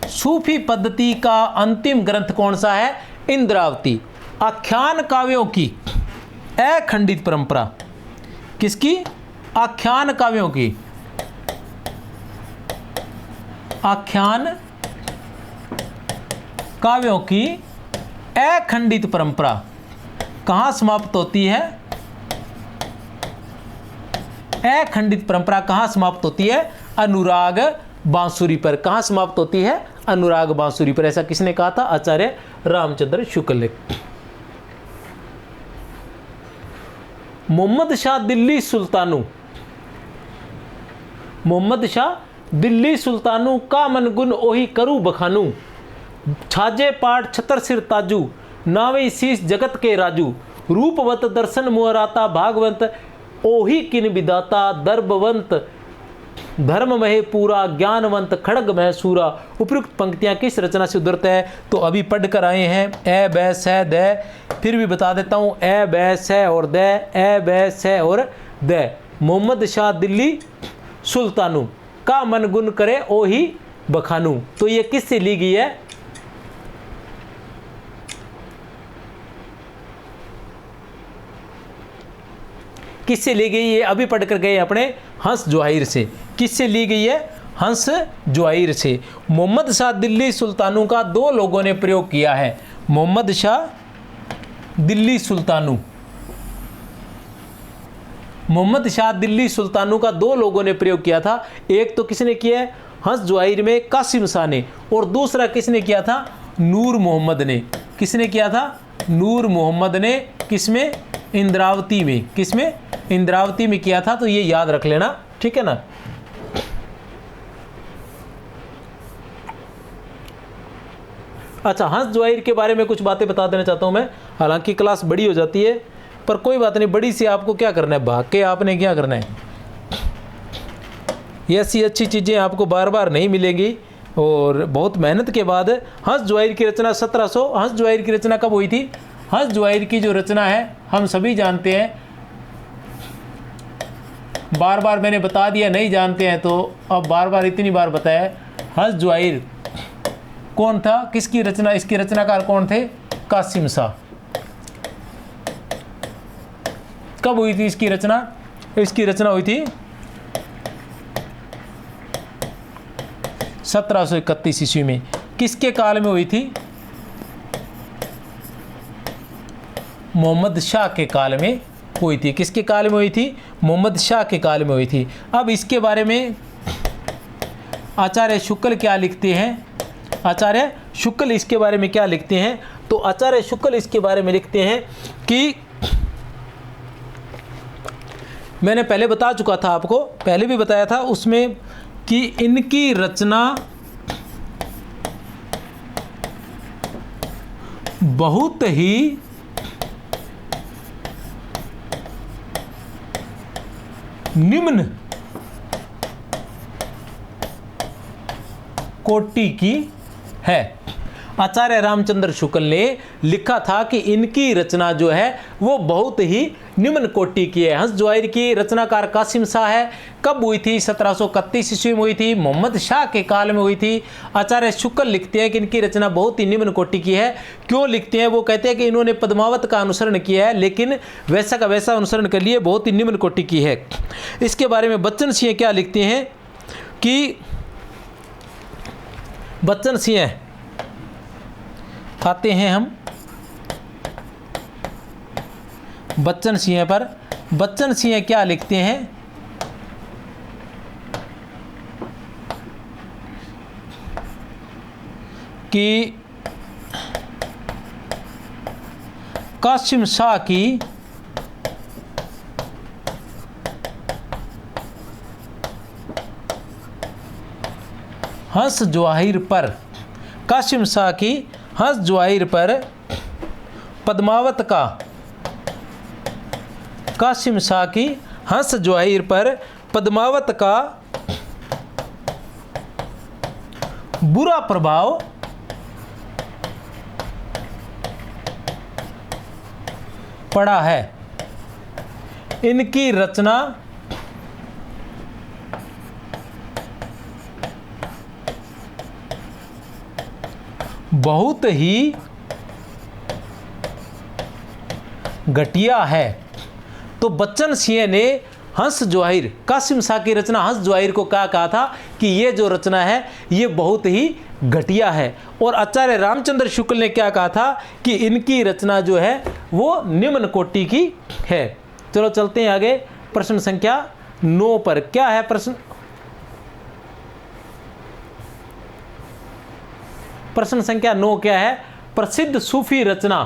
सूफी पद्धति का अंतिम ग्रंथ कौन सा है? इंद्रावती। आख्यान काव्यों की अखंडित परंपरा, किसकी? आख्यान काव्यों की, आख्यान काव्यों की अखंडित परंपरा कहाँ समाप्त होती है? अखंडित परंपरा कहाँ समाप्त होती है? अनुराग बांसुरी पर। कहाँ समाप्त होती है? अनुराग बांसुरी पर। ऐसा किसने कहा था? आचार्य रामचंद्र शुक्ल ने। मोहम्मद शाह दिल्ली सुल्तानू, मोहम्मद शाह दिल्ली सुल्तानू का मन गुण ओही करू बखानू, छाजे पाठ छतर सिर ताजू, नावे शीश जगत के राजू, रूपवत दर्शन मुहराता भागवंत, ओही किन विदाता दर्भवंत, धर्म महे पूरा ज्ञानवंत, खड़ग मह सूरा। उपयुक्त पंक्तियां किस रचना से उद्धृत है? तो अभी पढ़ कर आए हैं ए बै से द, फिर भी बता देता हूँ ए बै से और द, ए बै से और द। मोहम्मद शाह दिल्ली सुल्तानू का मन गुण करे ओही बखानू, तो ये किससे ली गई है? किससे ली गई? ये अभी पढ़कर गए अपने हंस जुहाइर से। किससे ली गई है? हंस जुहाइर से। मोहम्मद शाह दिल्ली सुल्तानू का दो लोगों ने प्रयोग किया है। मोहम्मद शाह दिल्ली सुल्तानू, मोहम्मद शाह दिल्ली सुल्तानू का दो लोगों ने प्रयोग किया था। एक तो किसने किया है? हंस जुहाइर में कासिम शाह ने, और दूसरा किसने किया था? नूर मोहम्मद ने। किसने किया था? नूर मोहम्मद ने। किसमें? इंद्रावती में। किसमें? इंद्रावती में किया था। तो ये याद रख लेना, ठीक है ना। अच्छा, हंस जुहाइर के बारे में कुछ बातें बता देना चाहता हूं मैं। हालांकि क्लास बड़ी हो जाती है, पर कोई बात नहीं, बड़ी सी आपको क्या करना है, भाग के आपने क्या करना है। ये ऐसी अच्छी चीज़ें आपको बार बार नहीं मिलेंगी, और बहुत मेहनत के बाद। हंस जुहाइर की रचना 1700, हंस जुहाइर की रचना कब हुई थी? हंस जुहाइर की जो रचना है हम सभी जानते हैं, बार बार मैंने बता दिया, नहीं जानते हैं तो अब बार बार इतनी बार बताया। हंस जुहाइर कौन था? किसकी रचना? इसके रचनाकार कौन थे? कासिम शाह। कब हुई थी इसकी रचना? इसकी रचना हुई थी 1731 ईस्वी में। किसके काल में हुई थी? मोहम्मद शाह के काल में हुई थी। किसके काल में हुई थी? मोहम्मद शाह के काल में हुई थी। अब इसके बारे में आचार्य शुक्ल क्या लिखते हैं? आचार्य शुक्ल इसके बारे में क्या लिखते हैं? तो आचार्य शुक्ल इसके बारे में लिखते हैं कि मैंने पहले बता चुका था आपको, पहले भी बताया था उसमें, कि इनकी रचना बहुत ही निम्न कोटि की है। आचार्य रामचंद्र शुक्ल ने लिखा था कि इनकी रचना जो है वो बहुत ही निम्न कोटि की है। हंस जुहाइर की रचनाकार कासिम शाह है। कब हुई थी? 1731 ईस्वी में हुई थी, मोहम्मद शाह के काल में हुई थी। आचार्य शुक्ल लिखते हैं कि इनकी रचना बहुत ही निम्न कोटि की है। क्यों लिखते हैं? वो कहते हैं कि इन्होंने पद्मावत का अनुसरण किया है, लेकिन वैसा का वैसा अनुसरण कर लिए, बहुत ही निम्न कोटि की है। इसके बारे में बच्चन सिंह क्या लिखते हैं कि बच्चन सिंह आते हैं हम बच्चन सिंह पर। बच्चन सिंह क्या लिखते हैं कि कासिम शाह की हंस जुहाइर पर, कासिम शाह की हंस जुहाइर पर पद्मावत का, कासिम शाह की हंस जुहाइर पर पद्मावत का बुरा प्रभाव पड़ा है। इनकी रचना बहुत ही घटिया है। तो बच्चन सिंह ने हंस जुहाइर, कासिम शाह की रचना हंस जुहाइर को क्या कहा था कि ये जो रचना है ये बहुत ही घटिया है। और आचार्य रामचंद्र शुक्ल ने क्या कहा था कि इनकी रचना जो है वो निम्न कोटि की है। चलो चलते हैं आगे प्रश्न संख्या 9 पर। क्या है प्रश्न? प्रश्न संख्या 9 क्या है? प्रसिद्ध सूफी रचना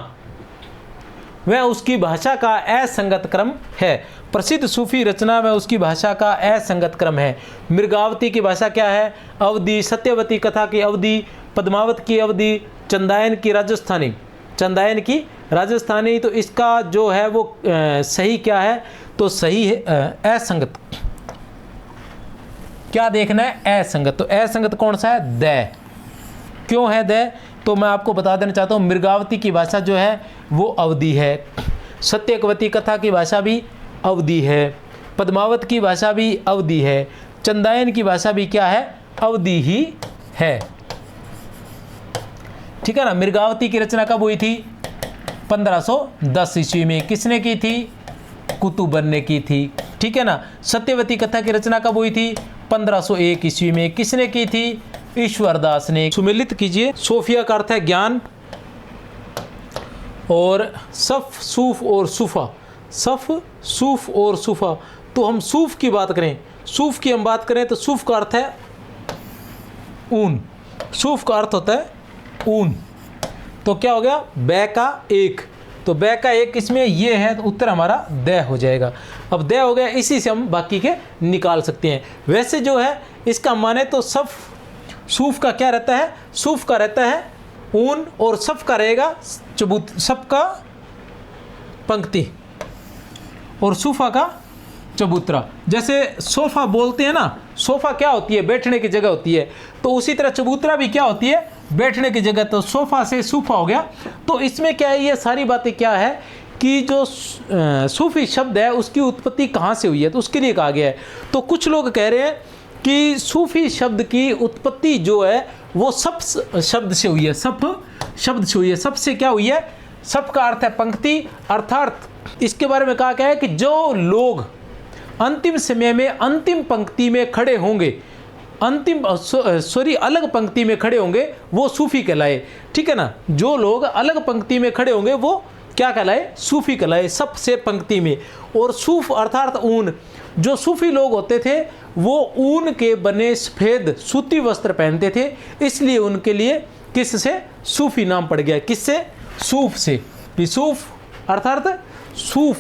वह उसकी भाषा का असंगत क्रम है। प्रसिद्ध सूफी रचना में उसकी भाषा का असंगत क्रम है। मृगावती की भाषा क्या है? अवधी। सत्यवती कथा की अवधी। पद्मावत की अवधी। चंदायन की राजस्थानी। चंदायन की राजस्थानी। तो इसका जो है वो सही क्या है? तो सही है असंगत। क्या देखना है? असंगत। तो असंगत कौन सा है? द। क्यों है द? तो मैं आपको बता देना चाहता हूँ, मृगावती की भाषा जो है वो अवधी है। सत्यवती कथा की भाषा भी अवधी है। पद्मावत की भाषा भी अवधी है। चंदायन की भाषा भी क्या है? अवधी ही है। ठीक है ना। मृगावती की रचना कब हुई थी? 1510 ईस्वी में। किसने की थी? कुतुबन ने की थी। ठीक है ना। सत्यवती कथा की रचना कब हुई थी? 1501 ईस्वी में। किसने की थी? ईश्वरदास ने। सुमेलित कीजिए। सोफिया का अर्थ है ज्ञान, और सफ, सूफ और सुफा। सफ, सूफ और सुफा। तो हम सूफ की बात करें, सूफ की हम बात करें तो सूफ का अर्थ है ऊन। सूफ का अर्थ होता है ऊन। तो क्या हो गया? बै का एक। तो बै का एक इसमें ये है, तो उत्तर हमारा द हो जाएगा। अब द हो गया, इसी से हम बाकी के निकाल सकते हैं। वैसे जो है इसका माने तो सफ, सूफ का क्या रहता है? सूफ का रहता है ऊन, और सफ का रहेगा चबूत, सफ का पंक्ति, और सूफा का चबूतरा। जैसे सोफा बोलते हैं ना, सोफा क्या होती है? बैठने की जगह होती है। तो उसी तरह चबूतरा भी क्या होती है? बैठने की जगह। तो सोफा से सूफा हो गया। तो इसमें क्या है? ये सारी बातें क्या है कि जो सूफी शब्द है उसकी उत्पत्ति कहाँ से हुई है, तो उसके लिए कहा गया है। तो कुछ लोग कह रहे हैं कि सूफी शब्द की उत्पत्ति जो है वो सफ शब्द से हुई है। सफ शब्द से हुई है। सफ से क्या हुई है? सफ का अर्थ है पंक्ति, अर्थात इसके बारे में कहा गया है कि जो लोग अंतिम समय में अंतिम पंक्ति में खड़े होंगे, अलग पंक्ति में खड़े होंगे, वो सूफी कहलाए। ठीक है ना। जो लोग अलग पंक्ति में खड़े होंगे वो क्या कहलाए? सूफी कहलाए। सफ से पंक्ति में। और सूफ अर्थात ऊन। जो सूफी लोग होते थे वो ऊन के बने सफ़ेद सूती वस्त्र पहनते थे, इसलिए उनके लिए किससे सूफी नाम पड़ गया? किससे? सूफ से। सूफ अर्थात सूफ,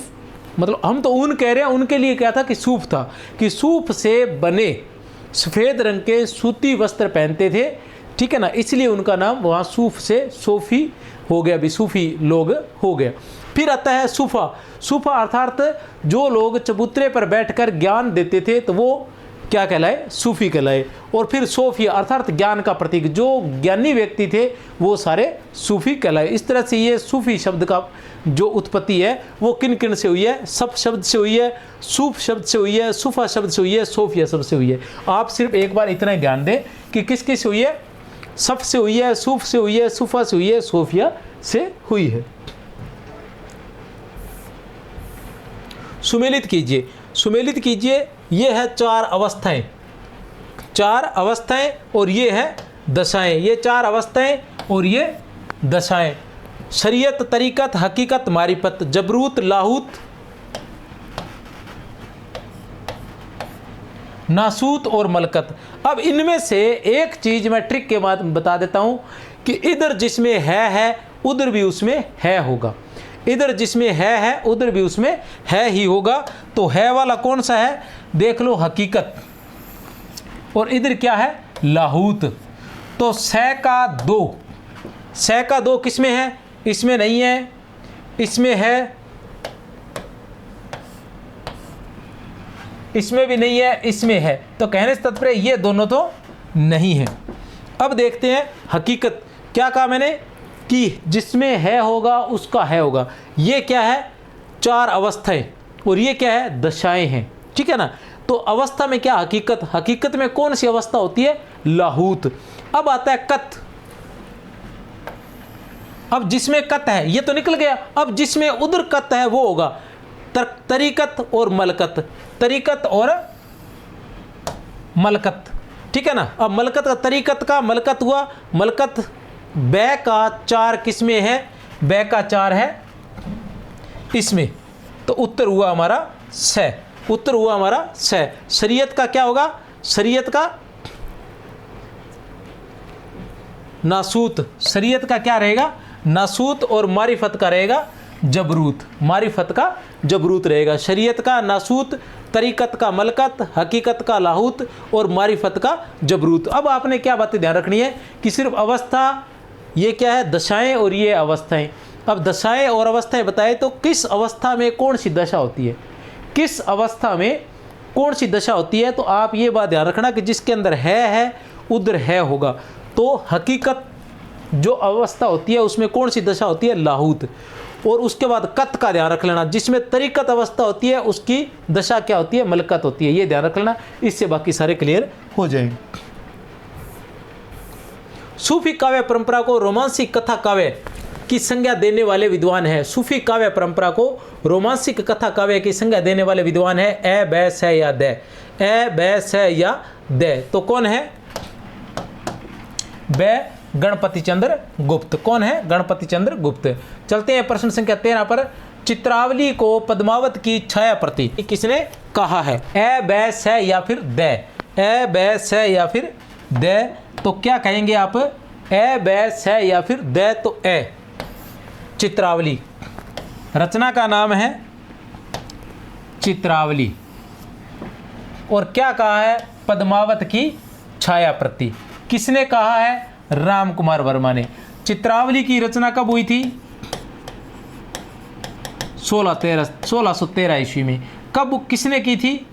मतलब हम तो ऊन कह रहे हैं, उनके लिए क्या था कि सूफ था, कि सूफ से बने सफ़ेद रंग के सूती वस्त्र पहनते थे। ठीक है ना। इसलिए उनका नाम वहाँ सूफ से सूफी हो गया, भी सूफी लोग हो गया। फिर आता है सूफा। सूफा अर्थात जो लोग चबूतरे पर बैठकर ज्ञान देते थे तो वो क्या कहलाए? सूफी कहलाए। और फिर सोफिया अर्थात ज्ञान का प्रतीक, जो ज्ञानी व्यक्ति थे वो सारे सूफी कहलाए। इस तरह से ये सूफी शब्द का जो उत्पत्ति है वो किन किन से हुई है? सफ शब्द से हुई है, सूफ शब्द से हुई है, सूफा शब्द से हुई है, सोफिया शब्द से हुई है। आप सिर्फ एक बार इतना ध्यान दें कि किस किस से हुई है? सफ से हुई है, सूफ से हुई है, सूफा से हुई है, सोफिया से हुई है। सुमेलित कीजिए। सुमेलित कीजिए। ये है 4 अवस्थाएं। 4 अवस्थाएं और ये है दशाएं। ये 4 अवस्थाएं और ये दशाएं। शरीयत, तरीकत, हकीकत, मारिफत, जबरूत, लाहूत, नासूत और मलकत। अब इनमें से एक चीज मैं ट्रिक के बाद बता देता हूं कि इधर जिसमें है उधर भी उसमें है होगा। इधर जिसमें है उधर भी उसमें है ही होगा। तो है वाला कौन सा है? देख लो, हकीकत। और इधर क्या है? लाहूत। तो सै का 2, सै का 2 किसमें है? इसमें नहीं है, इसमें है, इसमें भी नहीं है, इसमें है। तो कहने से तात्पर्य ये दोनों तो नहीं है। अब देखते हैं हकीकत। क्या कहा मैंने कि जिसमें है होगा उसका है होगा। ये क्या है? 4 अवस्थाएं, और ये क्या है? दशाएं हैं। ठीक है ना। तो अवस्था में क्या? हकीकत। हकीकत में कौन सी अवस्था होती है? लाहूत। अब आता है कत। अब जिसमें कत है ये तो निकल गया। अब जिसमें उधर कत है वो होगा तरीकत और मलकत। तरीकत और मलकत। ठीक है ना। अब मलकत का तरीकत का मलकत हुआ, मलकत बै का 4 किस में है, बै का 4 है इसमें, तो उत्तर हुआ हमारा स, उत्तर हुआ हमारा स। शरीयत का क्या होगा, शरीयत का नासूत, शरीयत का क्या रहेगा नासूत, और मारिफत का रहेगा जबरूत, मारिफत का जबरूत रहेगा। शरीयत का नासूत, तरीकत का मलकत, हकीकत का लाहूत और मारिफत का जबरूत। अब आपने क्या बातें ध्यान रखनी है कि सिर्फ अवस्था, ये क्या है दशाएं और ये अवस्थाएं। अब दशाएं और अवस्थाएं बताए तो किस अवस्था में कौन सी दशा होती है, किस अवस्था में कौन सी दशा होती है, तो आप ये बात ध्यान रखना कि जिसके अंदर है उधर है होगा। तो हकीकत जो अवस्था होती है उसमें कौन सी दशा होती है, लाहूत। और उसके बाद कत का ध्यान रख लेना, जिसमें तरीकत अवस्था होती है उसकी दशा क्या होती है, मलकत होती है, ये ध्यान रख लेना, इससे बाकी सारे क्लियर हो जाएंगे। सूफी काव्य परंपरा को रोमांसिक कथा काव्य की संज्ञा देने वाले विद्वान है। सूफी काव्य परंपरा को रोमांसिक कथा काव्य की संज्ञा देने वाले विद्वान है ए बै स या द, ए बै स या द। तो कौन है, बै गणपति चंद्र गुप्त। कौन है, गणपति चंद्र गुप्त। चलते हैं प्रश्न संख्या 13 पर। चित्रावली को पद्मावत की छाया प्रति किसने कहा है, ए बै स या फिर द, ए बै स या फिर द। तो क्या कहेंगे आप, ए बै स या फिर द, तो ए। चित्रावली, रचना का नाम है चित्रावली, और क्या कहा है, पद्मावत की छाया प्रति। किसने कहा है, राम कुमार वर्मा ने। चित्रावली की रचना कब हुई थी, 1613 ईस्वी में। कब, किसने की थी,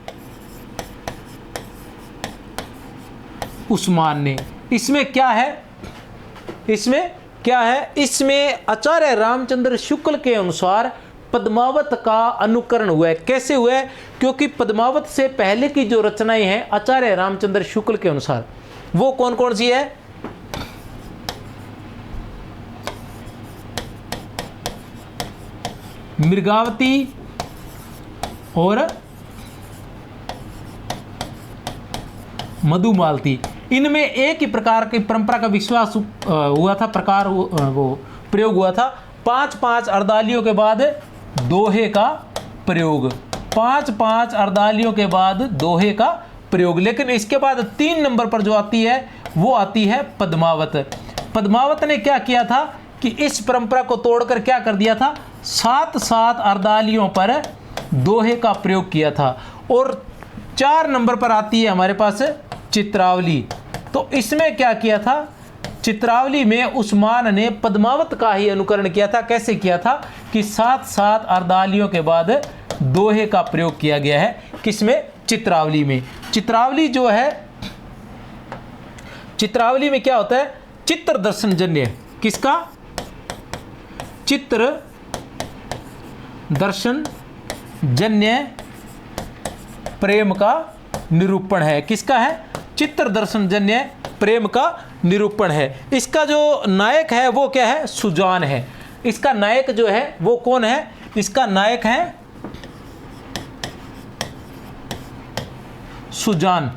उस्मान ने। इसमें क्या है, इसमें क्या है, इसमें आचार्य रामचंद्र शुक्ल के अनुसार पद्मावत का अनुकरण हुआ है। कैसे हुआ है, क्योंकि पद्मावत से पहले की जो रचनाएं हैं आचार्य रामचंद्र शुक्ल के अनुसार, वो कौन कौन सी है, मृगावती और मधुमालती। इनमें एक ही प्रकार की परंपरा का विश्वास हुआ था, प्रकार वो प्रयोग हुआ था। 5-5 अर्दालियों के बाद दोहे का प्रयोग, 5-5 अर्दालियों के बाद दोहे का प्रयोग। लेकिन इसके बाद 3 नंबर पर जो आती है वो आती है पद्मावत। पद्मावत ने क्या किया था कि इस परंपरा को तोड़कर क्या कर दिया था, 7-7 अर्दालियों पर दोहे का प्रयोग किया था। और 4 नंबर पर आती है हमारे पास चित्रावली। तो इसमें क्या किया था, चित्रावली में उस्मान ने पद्मावत का ही अनुकरण किया था। कैसे किया था कि 7-7 अर्दालियों के बाद दोहे का प्रयोग किया गया है। किसमें, चित्रावली में। चित्रावली जो है, चित्रावली में क्या होता है, चित्र दर्शन जन्य, किसका, चित्र दर्शन जन्य प्रेम का निरूपण है। किसका है, चित्र दर्शन जन्य प्रेम का निरूपण है। इसका जो नायक है वो क्या है, सुजान है। इसका नायक जो है वो कौन है, इसका नायक है सुजान।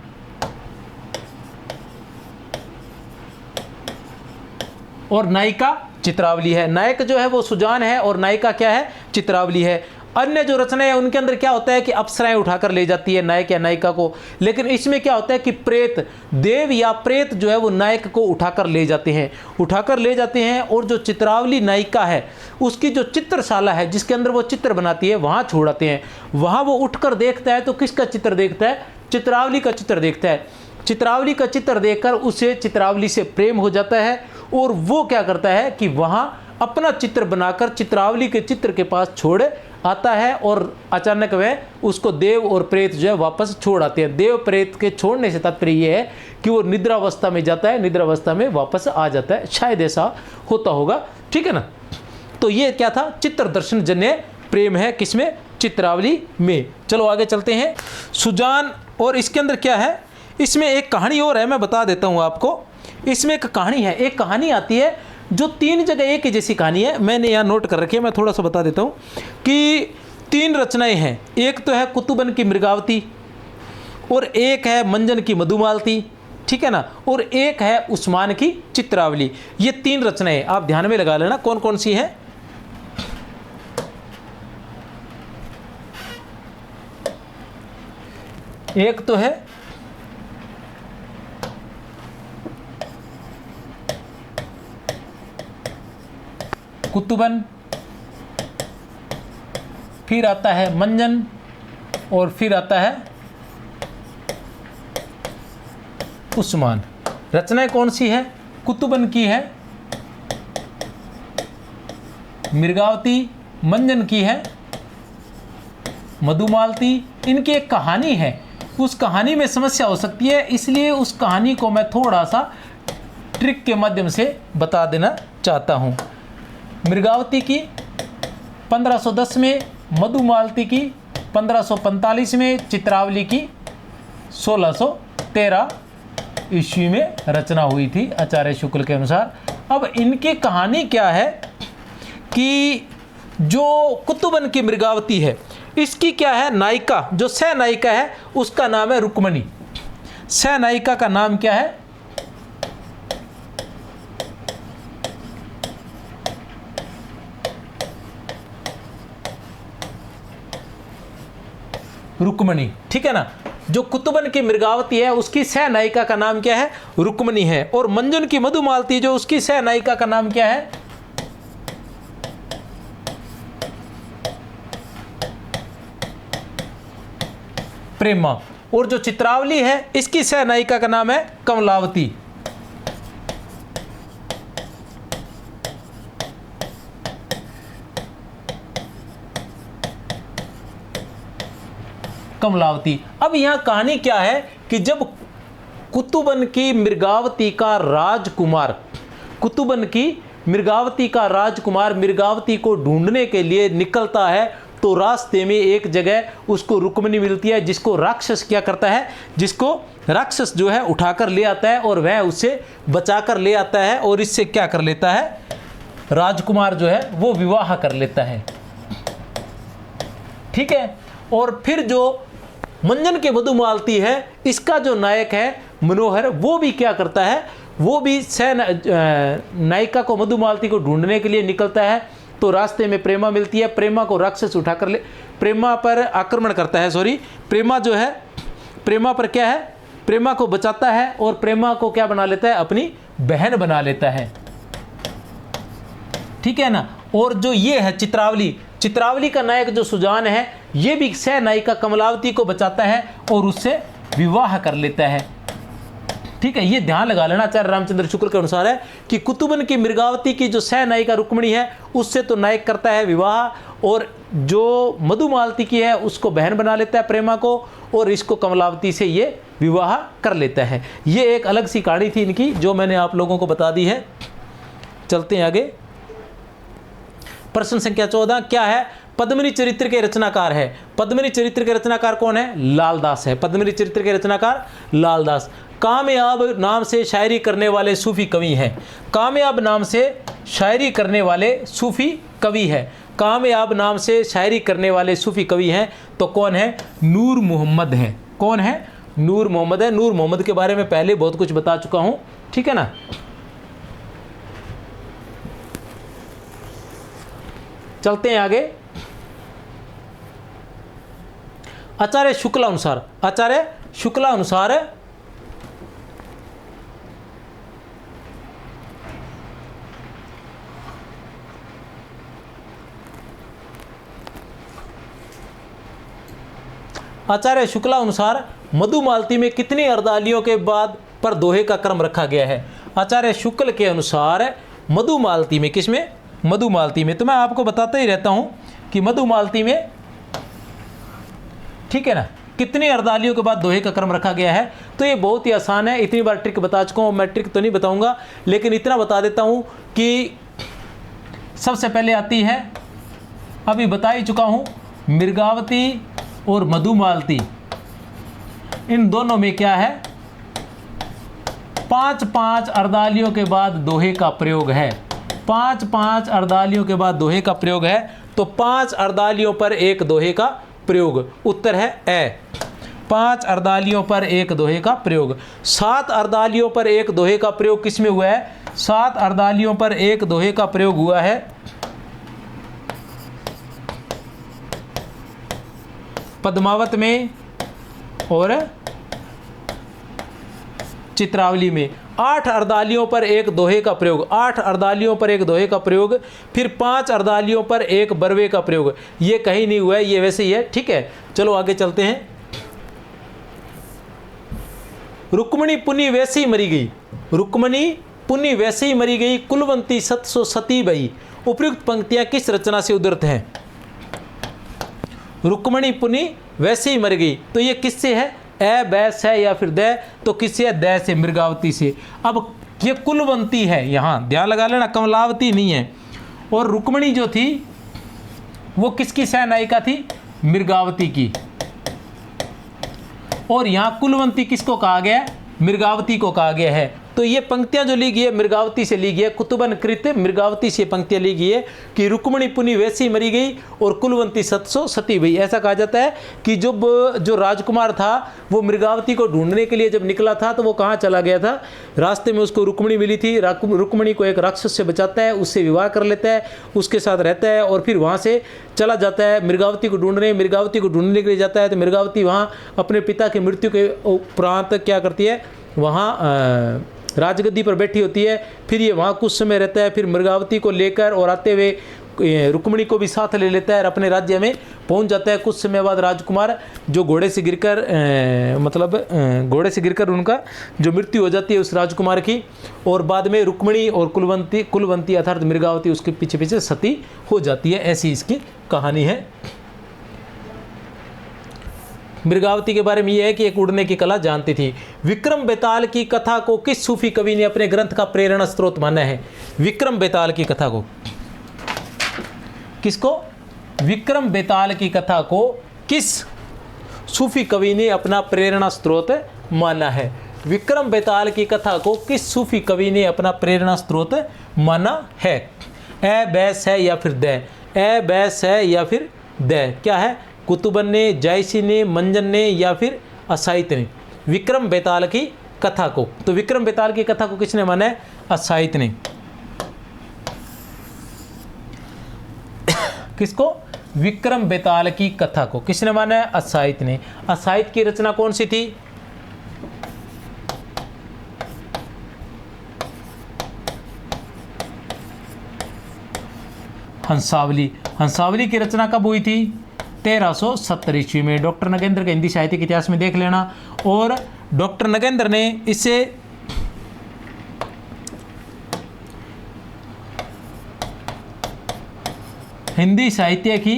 और नायिका चित्रावली है। नायक जो है वो सुजान है और नायिका क्या है, चित्रावली है। अन्य जो रचनाएं हैं उनके अंदर क्या होता है कि अप्सराएं उठाकर ले जाती है नायक या नायिका को, लेकिन इसमें क्या होता है कि प्रेत, देव या प्रेत जो है वो नायक को उठाकर ले जाते हैं, और जो चित्रावली नायिका है उसकी जो चित्रशाला है जिसके अंदर वो चित्र बनाती है वहाँ छोड़ाते हैं। वहाँ वो उठकर देखता है तो किसका चित्र देखता है, चित्रावली का चित्र देखता है। चित्रावली का चित्र देखकर उसे चित्रावली से प्रेम हो जाता है और वो क्या करता है कि वहाँ अपना चित्र बनाकर चित्रावली के चित्र के पास छोड़ आता है, और अचानक वह उसको देव और प्रेत जो है वापस छोड़ आते हैं। देव प्रेत के छोड़ने से तात्पर्य यह है कि वो निद्रावस्था में जाता है, निद्रावस्था में वापस आ जाता है, शायद ऐसा होता होगा, ठीक है ना। तो ये क्या था, चित्र दर्शन जन्य प्रेम है, किसमें, चित्रावली में। चलो आगे चलते हैं। सुजान, और इसके अंदर क्या है, इसमें एक कहानी और है, मैं बता देता हूँ आपको। इसमें एक कहानी है, एक कहानी आती है जो 3 जगह एक ही जैसी कहानी है, मैंने यहाँ नोट कर रखी है, मैं थोड़ा सा बता देता हूँ कि 3 रचनाएं हैं। एक तो है कुतुबन की मृगावती, और एक है मंजन की मधुमालती, ठीक है ना, और एक है उस्मान की चित्रावली। ये 3 रचनाएं आप ध्यान में लगा लेना कौन कौन सी हैं। एक तो है कुतुबन, फिर आता है मंजन, और फिर आता है उस्मान। रचनाएं कौन सी है? कुतुबन की है मृगावती, मंजन की है मधुमालती। इनकी एक कहानी है, उस कहानी में समस्या हो सकती है, इसलिए उस कहानी को मैं थोड़ा सा ट्रिक के माध्यम से बता देना चाहता हूँ। मृगावती की 1510 में, मधुमालती की 1545 में, चित्रावली की 1613 ईस्वी में रचना हुई थी आचार्य शुक्ल के अनुसार। अब इनकी कहानी क्या है कि जो कुतुबन की मृगावती है, इसकी क्या है नायिका, जो सह नायिका है उसका नाम है रुक्मणी। सह नायिका का नाम क्या है? रुक्मणी, ठीक है ना। जो कुतुबन की मृगावती है उसकी सह नायिका का नाम क्या है? रुक्मणी है। और मंजन की मधुमालती जो उसकी सह नायिका का नाम क्या है? प्रेमा। और जो चित्रावली है इसकी सह नायिका का नाम है कमलावती। कमलावती। अब यहां कहानी क्या है कि जब कुतुबन की मृगावती का राजकुमार, कुतुबन की मृगावती का राजकुमार मृगावती को ढूंढने के लिए निकलता है, तो रास्ते में एक जगह उसको रुक्मणी मिलती है, जिसको राक्षस क्या करता है, जिसको राक्षस जो है उठाकर ले आता है और वह उसे बचाकर ले आता है और इससे क्या कर लेता है, राजकुमार जो है वो विवाह कर लेता है। ठीक है। और फिर जो मंजन के मधुमालती है, इसका जो नायक है मनोहर, वो भी क्या करता है, वो भी सह नायिका को मधुमालती को ढूंढने के लिए निकलता है। तो रास्ते में प्रेमा मिलती है, प्रेमा को राक्षस उठाकर ले, प्रेमा पर आक्रमण करता है, सॉरी प्रेमा जो है, प्रेमा पर क्या है, प्रेमा को बचाता है और प्रेमा को क्या बना लेता है, अपनी बहन बना लेता है। ठीक है ना। और जो ये है चित्रावली, चित्रावली का नायक जो सुजान है, ये भी सह नायिका कमलावती को बचाता है और उससे विवाह कर लेता है। ठीक है, ये ध्यान लगा लेना। आचार्य रामचंद्र शुक्ल के अनुसार है कि कुतुबन की मृगावती की जो सह नायिका रुक्मणी है, उससे तो नायक करता है विवाह, और जो मधुमालती की है उसको बहन बना लेता है प्रेमा को, और इसको कमलावती से ये विवाह कर लेता है। ये एक अलग सी कहानी थी इनकी, जो मैंने आप लोगों को बता दी है। चलते हैं आगे। प्रश्न संख्या 14 क्या है? पद्मिनी चरित्र के रचनाकार है। पद्मिनी चरित्र के रचनाकार कौन है? लालदास है। पद्मिनी चरित्र के रचनाकार लालदास। कामयाब नाम से शायरी करने वाले सूफी कवि हैं। कामयाब नाम से शायरी करने वाले सूफी कवि है। कामयाब नाम से शायरी करने वाले सूफी कवि हैं, तो कौन है? नूर मोहम्मद है। कौन है? नूर मोहम्मद है। नूर मोहम्मद के बारे में पहले बहुत कुछ बता चुका हूं, ठीक है ना। चलते हैं आगे। आचार्य शुक्ला अनुसार, आचार्य शुक्ला अनुसार आचार्य शुक्ला अनुसार मधुमालती में कितनी अर्दालियों के बाद पर दोहे का क्रम रखा गया है? आचार्य शुक्ल के अनुसार मधुमालती में, किसमें? मधुमालती में। तो मैं आपको बताता ही रहता हूं कि मधुमालती में, ठीक है ना, कितनी अर्दालियों के बाद दोहे का क्रम रखा गया है। तो ये बहुत ही आसान है, इतनी बार ट्रिक बता चुका हूँ, मैं ट्रिक तो नहीं बताऊंगा, लेकिन इतना बता देता हूं कि सबसे पहले आती है, अभी बता ही चुका हूं, मृगावती और मधुमालती, इन दोनों में क्या है, 5-5 अर्दालियों के बाद दोहे का प्रयोग है। 5-5 अर्दालियों के बाद दोहे का प्रयोग है, तो 5 अर्दालियों पर एक दोहे का प्रयोग। उत्तर है ए। 5 अर्दालियों पर एक दोहे का प्रयोग। 7 अर्दालियों पर एक दोहे का प्रयोग किस में हुआ है? 7 अर्दालियों पर एक दोहे का प्रयोग हुआ है पद्मावत में और चित्रावली में। 8 अर्दालियों पर एक दोहे का प्रयोग, 8 अर्दालियों पर एक दोहे का प्रयोग, फिर 5 अर्दालियों पर एक बरवे का प्रयोग। ये कहीं नहीं हुआ है, ये वैसे ही है। ठीक है, चलो आगे चलते हैं। रुक्मणी पुनि वैसे ही मरी गई, रुक्मणी पुनि वैसे ही मरी गई, कुलवंती सतसो सती भई। उपयुक्त पंक्तियां किस रचना से उद्धृत हैं? रुक्मणी पुनि वैसे ही मर गई, तो ये किससे है? ए बैस है या फिर द, तो किससे है? द से, मृगावती से। अब ये कुलवंती है, यहाँ ध्यान लगा लेना, कमलावती नहीं है। और रुक्मणी जो थी वो किसकी सहनायिका थी? मृगावती की। और यहाँ कुलवंती किसको कहा गया? मृगावती को कहा गया है। तो ये पंक्तियां जो ली गई है मृगावती से ली गई है, कुतुबन कृत मृगावती से पंक्तियां ली गई है कि रुक्मणी पुनि वैसी मरी गई और कुलवंती सतसो सती भई। ऐसा कहा जाता है कि जो राजकुमार था वो मृगावती को ढूंढने के लिए जब निकला था तो वो कहाँ चला गया था? रास्ते में उसको रुक्मणी मिली थी, रुक्मणी को एक राक्षस से बचाता है, उससे विवाह कर लेता है, उसके साथ रहता है और फिर वहाँ से चला जाता है मृगावती को ढूंढने। मृगावती को ढूंढने के लिए जाता है तो मृगावती वहाँ अपने पिता की मृत्यु के उपरांत क्या करती है? वहाँ राजगद्दी पर बैठी होती है। फिर ये वहाँ कुछ समय रहता है, फिर मृगावती को लेकर और आते हुए रुक्मणी को भी साथ ले लेता है और अपने राज्य में पहुँच जाता है। कुछ समय बाद राजकुमार जो घोड़े से गिरकर उनका जो मृत्यु हो जाती है उस राजकुमार की, और बाद में रुक्मणी और कुलवंती अर्थात मृगावती उसके पीछे पीछे सती हो जाती है। ऐसी इसकी कहानी है। मृगावती के बारे में यह है कि एक उड़ने की कला जानती थी। विक्रम बेताल की कथा को किस सूफी कवि ने अपने ग्रंथ का प्रेरणा स्रोत माना है? विक्रम बेताल की कथा को किसको? विक्रम बेताल की कथा को किस सूफी कवि ने अपना प्रेरणा स्रोत माना है? विक्रम बेताल की कथा को किस सूफी कवि ने अपना प्रेरणा स्रोत माना है? ए बैस है या फिर द? ए बैस है या फिर द? क्या है? कुतुबन ने, जायसी ने, मंजन ने या फिर असाहित ने? विक्रम बेताल की कथा को, तो विक्रम बेताल की कथा को किसने माना है? असाहित ने। किसको? विक्रम बेताल की कथा को किसने माना है? असाहित ने। असाहित की रचना कौन सी थी? हंसावली। हंसावली की रचना कब हुई थी? 1370 ईस्वी में। डॉक्टर नगेंद्र के हिंदी साहित्य के इतिहास में देख लेना। और डॉक्टर नगेंद्र ने इसे हिंदी साहित्य की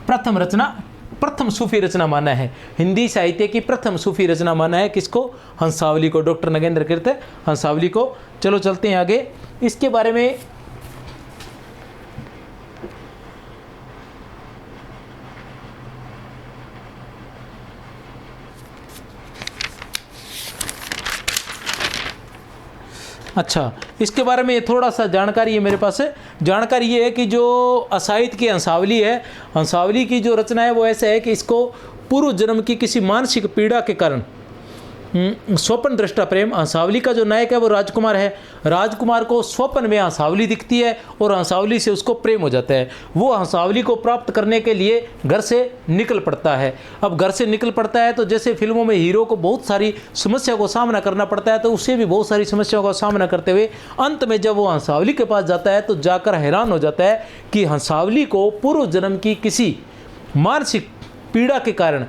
प्रथम सूफी रचना माना है। हिंदी साहित्य की प्रथम सूफी रचना माना है किसको? हंसावली को, डॉक्टर नगेंद्र कृत हंसावली को। चलो चलते हैं आगे। इसके बारे में अच्छा, इसके बारे में थोड़ा सा जानकारी है मेरे पास। जानकारी ये है कि जो असाहित की हंसावली है, हंसावली की जो रचना है वो ऐसे है कि इसको पूर्व जन्म की किसी मानसिक पीड़ा के कारण स्वप्न दृष्टा प्रेम। हंसावली का जो नायक है वो राजकुमार है। राजकुमार को स्वप्न में हंसावली दिखती है और हंसावली से उसको प्रेम हो जाता है। वो हंसावली को प्राप्त करने के लिए घर से निकल पड़ता है। अब घर से निकल पड़ता है तो जैसे फिल्मों में हीरो को बहुत सारी समस्या को सामना करना पड़ता है, तो उससे भी बहुत सारी समस्याओं का सामना करते हुए अंत में जब वो हंसावली के पास जाता है तो जाकर हैरान हो जाता है कि हंसावली को पूर्व जन्म की किसी मानसिक पीड़ा के कारण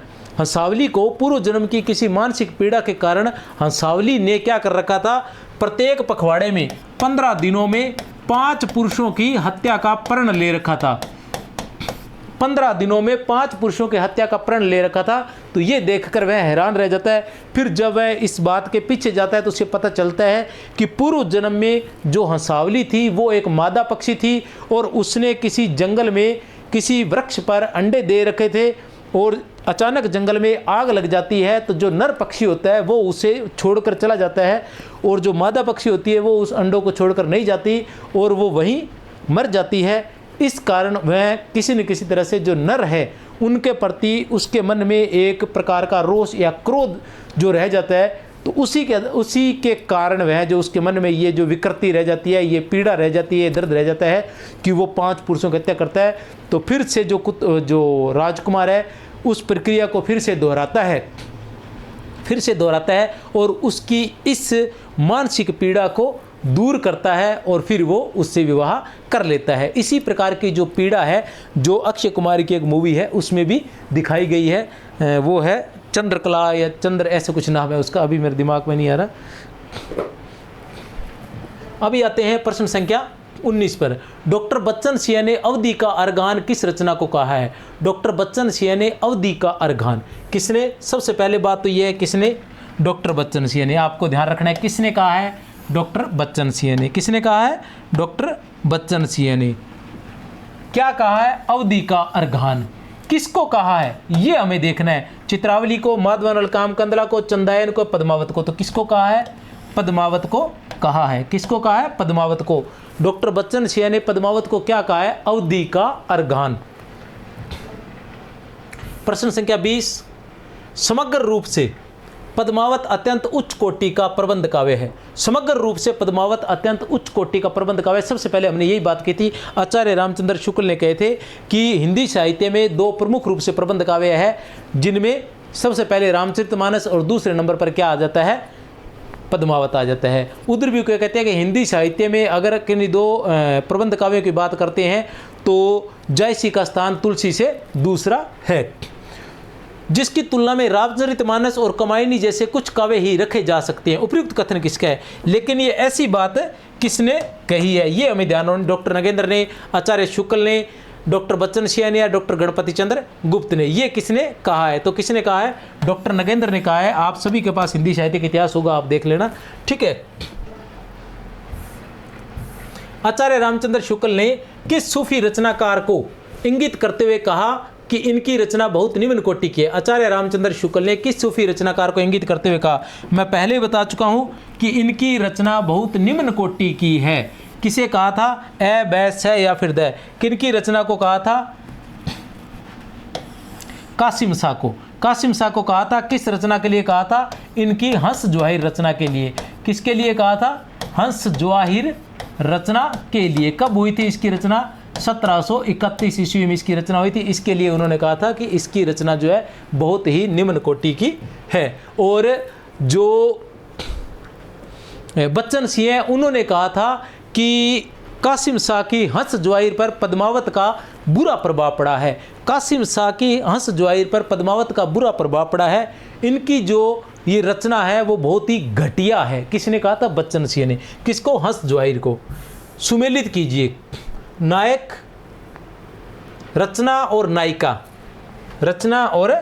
हंसावली ने क्या कर रखा था? प्रत्येक पखवाड़े में 15 दिनों में 5 पुरुषों की हत्या का प्रण ले रखा था। 15 दिनों में 5 पुरुषों की हत्या का प्रण ले रखा था। तो ये देखकर वह हैरान रह जाता है। फिर जब वह इस बात के पीछे जाता है तो उसे पता चलता है कि पूर्व जन्म में जो हंसावली थी वो एक मादा पक्षी थी और उसने किसी जंगल में किसी वृक्ष पर अंडे दे रखे थे और अचानक जंगल में आग लग जाती है तो जो नर पक्षी होता है वो उसे छोड़कर चला जाता है और जो मादा पक्षी होती है वो उस अंडों को छोड़कर नहीं जाती और वो वहीं मर जाती है। इस कारण वह किसी न किसी तरह से जो नर है उनके प्रति उसके मन में एक प्रकार का रोष या क्रोध जो रह जाता है, तो उसी के कारण वह जो उसके मन में ये जो विकृति रह जाती है, ये पीड़ा रह जाती है, दर्द रह जाता है कि वो 5 पुरुषों की हत्या करता है। तो फिर से जो राजकुमार है उस प्रक्रिया को फिर से दोहराता है और उसकी इस मानसिक पीड़ा को दूर करता है और फिर वो उससे विवाह कर लेता है। इसी प्रकार की जो पीड़ा है जो अक्षय कुमार की एक मूवी है उसमें भी दिखाई गई है, वो है चंद्रकला या चंद्र ऐसे कुछ नाम है उसका, अभी मेरे दिमाग में नहीं आ रहा। अभी आते हैं प्रश्न संख्या 19 पर। डॉक्टर बच्चन सिंह ने अवधि का अर्घान किस रचना को कहा है? डॉक्टर बच्चन सिंह ने अवधि का अर्घान किसने? सबसे पहले बात तो यह है किसने? डॉक्टर बच्चन सिंह ने। आपको ध्यान रखना है किसने कहा है? डॉक्टर बच्चन सिंह ने। किसने कहा है? डॉक्टर बच्चन सिंह ने। क्या कहा है? अवधि का अर्घान। किसको कहा है ये हमें देखना है। चित्रावली को, माधवानल कामकंदला को, चंदायन को, पद्मावत को। तो किसको कहा है? पद्मावत को कहा है। किसको कहा है? पद्मावत को। डॉक्टर बच्चन सिंह ने पद्मावत को क्या कहा है? अवधि का अर्घान। प्रश्न संख्या 20। समग्र रूप से पद्मावत अत्यंत उच्च कोटि का प्रबंध काव्य है। समग्र रूप से पद्मावत अत्यंत उच्च कोटि का प्रबंध काव्य। सबसे पहले हमने यही बात की थी, आचार्य रामचंद्र शुक्ल ने कहे थे कि हिंदी साहित्य में 2 प्रमुख रूप से प्रबंध काव्य है, जिनमें सबसे पहले रामचरितमानस और दूसरे नंबर पर क्या आ जाता है? पद्मावत आ जाता है। उधर भी कहते हैं कि हिंदी साहित्य में अगर किन्हीं 2 प्रबंध काव्यों की बात करते हैं तो जयसी का स्थान तुलसी से दूसरा है, जिसकी तुलना में रामचरितमानस और कमायनी जैसे कुछ काव्य ही रखे जा सकते हैं। उपयुक्त कथन किसका है? लेकिन ये ऐसी बात किसने कही है ये हमें ध्यान रखना। डॉक्टर नगेंद्र ने, आचार्य शुक्ल ने, डॉक्टर बच्चन सिंह ने या डॉक्टर गणपति चंद्र गुप्त ने? ये किसने कहा है? तो किसने कहा है? डॉक्टर नगेंद्र ने कहा है। आप सभी के पास हिंदी साहित्य का इतिहास होगा, आप देख लेना, ठीक है। आचार्य रामचंद्र शुक्ल ने किस सूफी रचनाकार को इंगित करते हुए कहा कि इनकी रचना बहुत निम्न कोटि की है? आचार्य रामचंद्र शुक्ल ने किस सूफी रचनाकार को इंगित करते हुए कहा? मैं पहले बता चुका हूं कि इनकी रचना बहुत निम्न कोटि की है। किसे कहा था? ए, बैस है या फिर द? किनकी रचना को कहा था? कासिम शाह को। कासिम शाह को कहा था। किस रचना के लिए कहा था? इनकी हंस जवाहिर रचना के लिए। किसके लिए कहा था? हंस जवाहिर रचना के लिए। कब हुई थी इसकी रचना? 1731 ईस्वी में इसकी रचना हुई थी। इसके लिए उन्होंने कहा था कि इसकी रचना जो है बहुत ही निम्न कोटि की है। और जो बच्चन सिंह है उन्होंने कहा था कि कासिम शाह की हंस जवाहिर पर पद्मावत का बुरा प्रभाव पड़ा है। कासिम शाह की हंस जवाहिर पर पद्मावत का बुरा प्रभाव पड़ा है। इनकी जो ये रचना है वो बहुत ही घटिया है। किसने कहा था? बच्चन सिंह ने। किसको? हंस जवाहिर को। सुमेलित कीजिए। नायक, रचना और नायिका। रचना और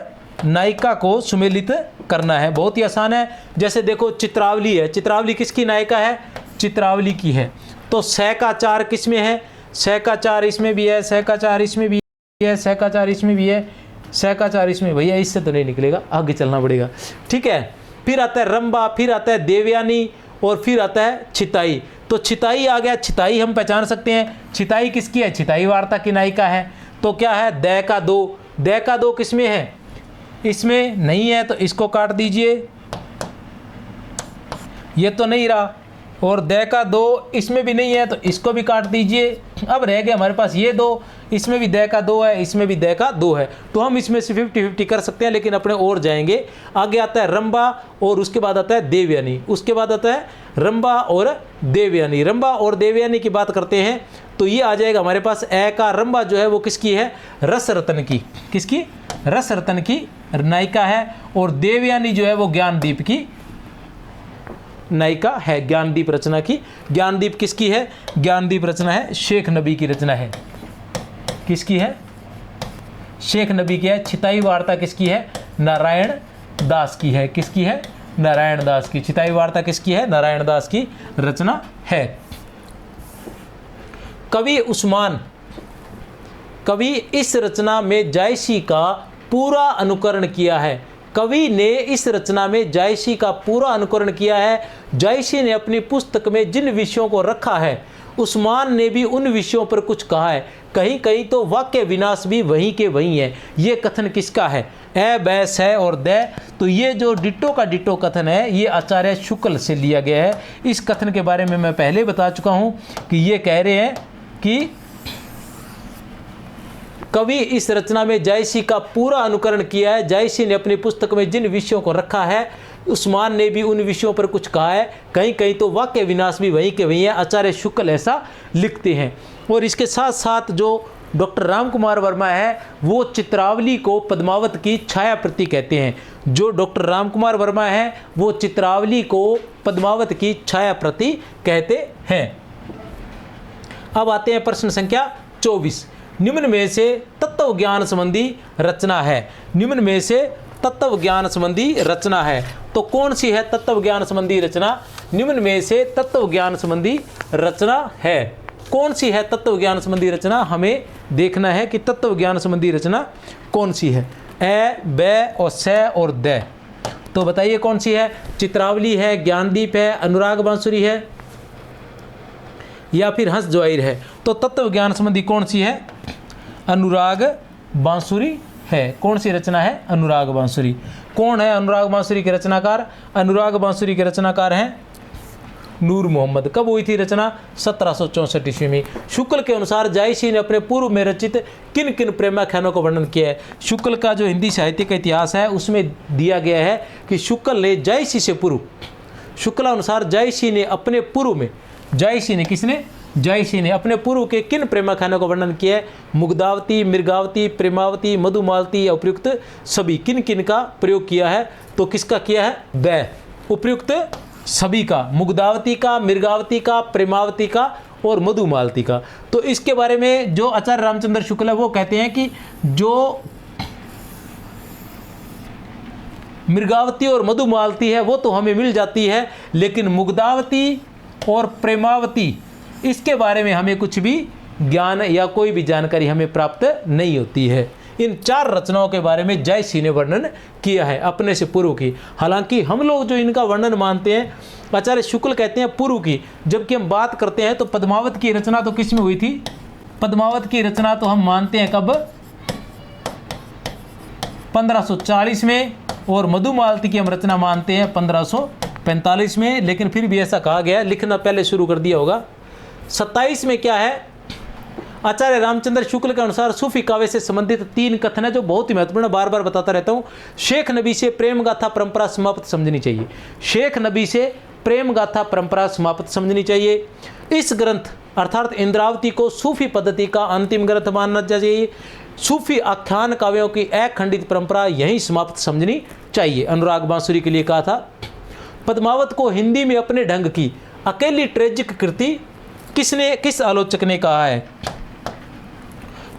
नायिका को सुमेलित करना है, बहुत ही आसान है। जैसे देखो चित्रावली है, चित्रावली किसकी नायिका है? चित्रावली की है। तो सह का 4 किस में है? सह का 4 इसमें भी है, सह का 4 इसमें भी है, सह का 4 इसमें भी है, सह का 4 इसमें। भैया इससे तो नहीं निकलेगा, आगे चलना पड़ेगा, ठीक है। फिर आता है रंबा, फिर आता है देवयानी और फिर आता है छिताई। तो छिताई आ गया। छिताई हम पहचान सकते हैं। छिताई किसकी है? छिताई वार्ता की नायिका है। तो क्या है? द का 2। द का 2 किसमें है? इसमें नहीं है, तो इसको काट दीजिए, ये तो नहीं रहा। और द का 2 इसमें भी नहीं है, तो इसको भी काट दीजिए। अब रह गया हमारे पास ये 2, इसमें भी द का 2 है, इसमें भी द का 2 है। तो हम इसमें से 50-50 कर सकते हैं, लेकिन अपने और जाएंगे। आगे आता है रंबा और उसके बाद आता है देवयानी। उसके बाद आता है रंबा और देवयानी। रंबा और देवयानी की बात करते हैं तो ये आ जाएगा हमारे पास ए का। रंबा जो है वो किसकी है? रस रतन की। किसकी? रस रतन की नायिका है। और देवयानी जो है वो ज्ञानदीप की नायिका है, ज्ञानदीप रचना की। ज्ञानदीप किसकी है? ज्ञानदीप रचना है शेख नबी की रचना है। किसकी है? शेख नबी की है। छिताई वार्ता किसकी है? नारायण दास की है। किसकी है? नारायण दास की। छिताई वार्ता किसकी है? नारायण दास की रचना है। कवि उस्मान, कवि इस रचना में जायसी का पूरा अनुकरण किया है। कवि ने इस रचना में जायसी का पूरा अनुकरण किया है। जायसी ने अपनी पुस्तक में जिन विषयों को रखा है उस्मान ने भी उन विषयों पर कुछ कहा है, कहीं कहीं तो वाक्य विनाश भी वहीं के वहीं है। ये कथन किसका है? ए बै सै और दै। तो ये जो डिट्टो का डिट्टो कथन है ये आचार्य शुक्ल से लिया गया है। इस कथन के बारे में मैं पहले बता चुका हूँ कि ये कह रहे हैं कि कवि इस रचना में जायसी का पूरा अनुकरण किया है। जायसी ने अपनी पुस्तक में जिन विषयों को रखा है उस्मान ने भी उन विषयों पर कुछ कहा है, कहीं कहीं तो वाक्य विनाश भी वहीं के वहीं है। आचार्य शुक्ल ऐसा लिखते हैं। और इसके साथ साथ जो डॉक्टर राम कुमार वर्मा है वो चित्रावली को पद्मावत की छाया प्रति कहते हैं। जो डॉक्टर राम कुमार वर्मा है वो चित्रावली को पद्मावत की छाया प्रति कहते हैं। अब आते हैं प्रश्न संख्या 24। निम्न में से तत्व ज्ञान संबंधी रचना है। निम्न में से तत्व ज्ञान संबंधी रचना है तो कौन सी है तत्व ज्ञान संबंधी रचना? निम्न में से तत्व ज्ञान संबंधी रचना है कौन सी है? तत्व ज्ञान संबंधी रचना हमें देखना है कि तत्व ज्ञान संबंधी रचना कौन सी है। ए बै और सै और दै। तो बताइए कौन सी है? चित्रावली है, ज्ञानदीप है, अनुराग बांसुरी है या फिर हंस ज्वाहिर है? तो तत्व ज्ञान संबंधी कौन सी है? अनुराग बांसुरी है। कौन सी रचना है? अनुराग बांसुरी। कौन है अनुराग बांसुरी के रचनाकार? अनुराग बांसुरी के रचनाकार हैं नूर मोहम्मद। कब हुई थी रचना? 1764 ईस्वी में। शुक्ल के अनुसार जायसी ने अपने पूर्व में रचित किन किन प्रेमाख्यानों का वर्णन किया है? शुक्ल का जो हिंदी साहित्य का इतिहास है उसमें दिया गया है कि शुक्ल ने जायसी से पूर्व, शुक्लानुसार जायसी ने अपने पूर्व में, जायसी ने किसने? जायसी ने अपने पूर्व के किन प्रेमाख्यानों का वर्णन किया है? मुग्धावती, मृगावती, प्रेमावती, मधुमालती या उपयुक्त सभी। किन किन का प्रयोग किया है? तो किसका किया है? दै। उपयुक्त सभी का, मुग्धावती का, मृगावती का, प्रेमावती का और मधुमालती का। तो इसके बारे में जो आचार्य रामचंद्र शुक्ल है वो कहते हैं कि जो मृगावती और मधुमालती है वो तो हमें मिल जाती है, लेकिन मुग्धावती और प्रेमावती इसके बारे में हमें कुछ भी ज्ञान या कोई भी जानकारी हमें प्राप्त नहीं होती है। इन 4 रचनाओं के बारे में जायसी ने वर्णन किया है अपने से पूर्व की। हालांकि हम लोग जो इनका वर्णन मानते हैं आचार्य शुक्ल कहते हैं पूर्व की, जबकि हम बात करते हैं तो पद्मावत की रचना तो किस में हुई थी? पद्मावत की रचना तो हम मानते हैं कब? 1540 में। और मधुमालती की हम रचना मानते हैं 1545 में। लेकिन फिर भी ऐसा कहा गया, लिखना पहले शुरू कर दिया होगा। 27 में क्या है? आचार्य रामचंद्र शुक्ल के अनुसार सूफी काव्य से संबंधित 3 कथन है जो बहुत ही महत्वपूर्ण, बार बार बताता रहता हूँ। शेख नबी से प्रेम गाथा परंपरा समाप्त समझनी चाहिए। शेख नबी से प्रेम गाथा परंपरा समाप्त समझनी चाहिए। इस ग्रंथ अर्थात इंद्रावती को सूफी पद्धति का अंतिम ग्रंथ मानना चाहिए। सूफी आख्यान काव्यों की अखंडित परंपरा यहीं समाप्त समझनी चाहिए। अनुराग बांसुरी के लिए कहा था। पद्मावत को हिंदी में अपने ढंग की अकेली ट्रेजिक कृति किस आलोचक ने कहा है?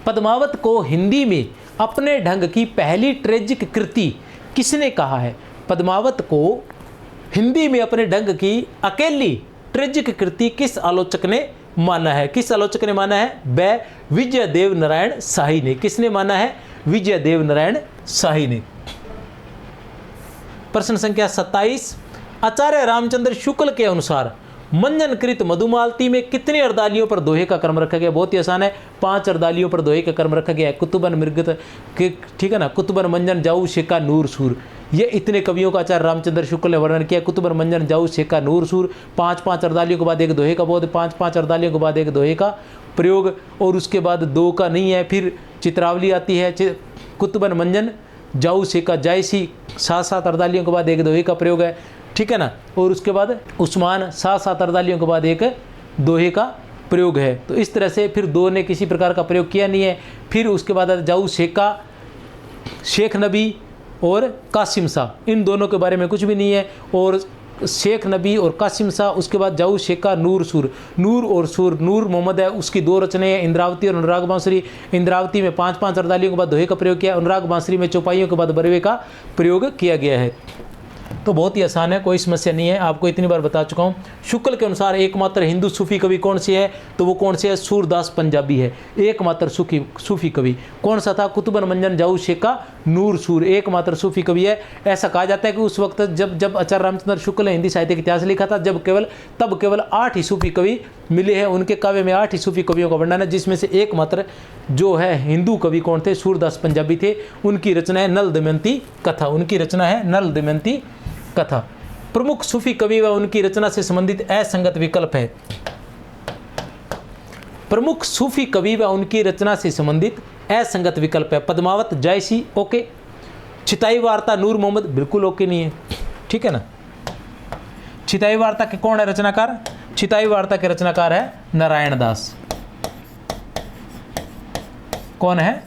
पद्मावत को हिंदी में अपने ढंग की पहली ट्रेजिक कृति किसने कहा है? पद्मावत को हिंदी में अपने ढंग की अकेली ट्रेजिक कृति किस आलोचक ने माना है? किस आलोचक ने माना है? बै विजयदेव नारायण शाही ने। किसने माना है? विजयदेव नारायण शाही ने। प्रश्न संख्या 27। आचार्य रामचंद्र शुक्ल के अनुसार मंजनकृत मधुमालती में कितनी अर्दालियों पर दोहे का क्रम रखा गया? बहुत ही आसान है, 5 अर्दालियों पर दोहे का क्रम रखा गया है। कुतुबन मृगत, ठीक है ना, कुतुबन मंजन जाऊ शेखा नूर सूर, ये इतने कवियों का आचार्य रामचंद्र शुक्ल ने वर्णन किया। कुतुबन मंजन जाऊ शेखा नूर सूर, 5-5 अर्दालियों के बाद एक दोहे का बोध, 5-5 अर्दालियों के बाद एक दोहे का प्रयोग, और उसके बाद 2 का नहीं है। फिर चित्रावली आती है, कुतुबन मंजन जाऊ शेखा जायसी, 7-7 अर्दालियों के बाद एक दोहे का प्रयोग है, ठीक है ना। और उसके बाद उस्मान, 7-7 अर्दालियों के बाद एक दोहे का प्रयोग है। तो इस तरह से फिर 2 ने किसी प्रकार का प्रयोग किया नहीं है। फिर उसके बाद जाऊ शेखा, शेख नबी और कासिम शाह, इन दोनों के बारे में कुछ भी नहीं है। और शेख नबी और कासिम शाह, उसके बाद जाऊ शेखा नूर सूर, नूर और सूर, नूर मोहम्मद है उसकी 2 रचनाएं हैं, इंद्रावती और अनुराग बांसुरी। इंद्रावती में 5-5 अर्दालियों के बाद दोहे का प्रयोग किया, अनुराग बांसुरी में चौपाइयों के बाद बरवे का प्रयोग किया गया है। तो बहुत ही आसान है, कोई समस्या नहीं है, आपको इतनी बार बता चुका हूँ। शुक्ल के अनुसार एकमात्र हिंदू सूफी कवि कौन सी है, तो वो कौन सी है, सूरदास पंजाबी है। एकमात्र सूफी कवि कौन सा था, कुतुबन मंजन जाऊ शेखा नूर सूर, एकमात्र सूफी कवि है। ऐसा कहा जाता है कि उस वक्त जब आचार्य रामचंद्र शुक्ल ने हिंदी साहित्य का इतिहास लिखा था, तब केवल 8 ही सूफी कवि मिले हैं। उनके काव्य में 8 ही सूफी कवियों का वर्णन है, जिसमें से एकमात्र जो है हिंदू कवि कौन थे, सूरदास पंजाबी थे। उनकी रचना है नल दमयंती कथा, उनकी रचना है नल दमयंती कथा। प्रमुख सूफी कवि व उनकी रचना से संबंधित असंगत विकल्प है। प्रमुख सूफी कवि व उनकी रचना से संबंधित असंगत विकल्प है। पद्मावत जायसी ओके, छिताई वार्ता नूर मोहम्मद बिल्कुल ओके नहीं है, ठीक है ना। छिताई वार्ता के कौन है रचनाकार, छिताई वार्ता के रचनाकार है नारायण दास। कौन है,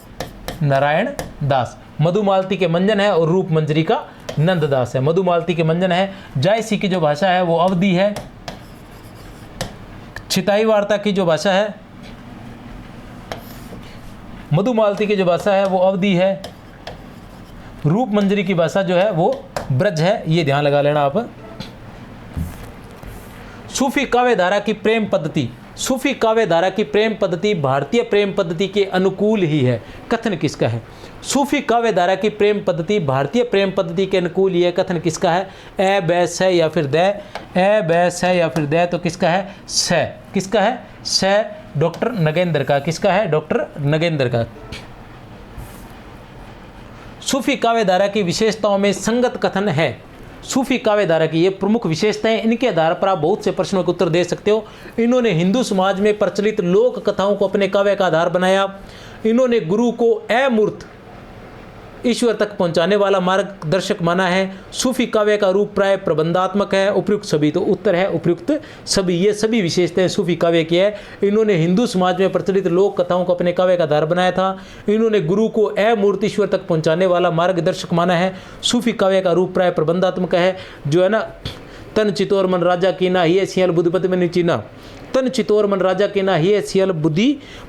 नारायण दास। मधुमालती के मंजन है और रूप मंजरी का नंददास है। मधुमालती के मंजन है, जायसी की जो भाषा है वो अवधी है, छिताई वार्ता की जो भाषा है, मधुमालती की जो भाषा है वो अवधी है, रूप मंजरी की भाषा जो है वो ब्रज है, ये ध्यान लगा लेना आप। सूफी काव्य धारा की प्रेम पद्धति, सूफी काव्य धारा की प्रेम पद्धति भारतीय प्रेम पद्धति के अनुकूल ही है। कथन किसका है, सूफी काव्य धारा की प्रेम पद्धति भारतीय प्रेम पद्धति के अनुकूल ही है। कथन किसका है, ए बैस है या फिर दे, ए बैस है या फिर दे, तो किसका है, स। किसका है, स, डॉक्टर नगेंद्र का। किसका है, डॉक्टर नगेंद्र का। सूफी काव्य धारा की विशेषताओं में संगत कथन है। सूफी काव्य धारा की ये प्रमुख विशेषताएं, इनके आधार पर आप बहुत से प्रश्नों के उत्तर दे सकते हो। इन्होंने हिंदू समाज में प्रचलित लोक कथाओं को अपने काव्य का आधार बनाया। इन्होंने गुरु को अमूर्त ईश्वर तक पहुंचाने वाला मार्गदर्शक माना है। सूफी काव्य का रूप प्राय प्रबंधात्मक है। उपयुक्त सभी, तो उत्तर है उपयुक्त सभी। ये सभी विशेषताएं सूफी काव्य की है। इन्होंने हिंदू समाज में प्रचलित लोक कथाओं को अपने काव्य का आधार बनाया था। इन्होंने गुरु को अमूर्त ईश्वर तक पहुंचाने वाला मार्गदर्शक माना है। सूफी काव्य का रूप प्राय प्रबंधात्मक है, जो है ना, तन चितौर मन राजा कीना ही सियल बुद्धि पद्मनि चीना, तन चितौर मन राजा कीना ही सियल बुद्धि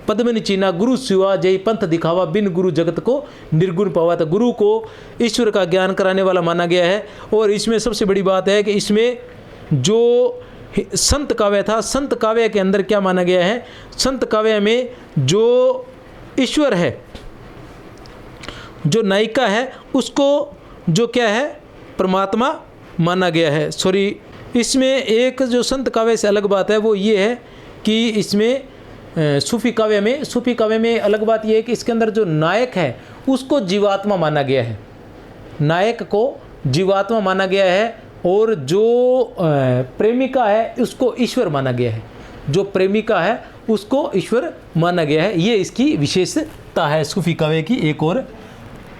पद्मनि चीना, गुरु सिवा जय पंथ दिखावा, बिन गुरु जगत को निर्गुण पावा। तो गुरु को ईश्वर का ज्ञान कराने वाला माना गया है। और इसमें सबसे बड़ी बात है कि इसमें जो संत काव्य था, संत काव्य के अंदर क्या माना गया है, संत काव्य में जो ईश्वर है, जो नायिका है, उसको जो क्या है, परमात्मा माना गया है। सॉरी, इसमें एक जो संत काव्य से अलग बात है वो ये है कि इसमें सूफी काव्य में अलग बात ये है कि इसके अंदर जो नायक है उसको जीवात्मा माना गया है, नायक को जीवात्मा माना गया है। और जो प्रेमिका है उसको ईश्वर माना गया है, जो प्रेमिका है उसको ईश्वर माना गया है। ये इसकी विशेषता है सूफी काव्य की एक और।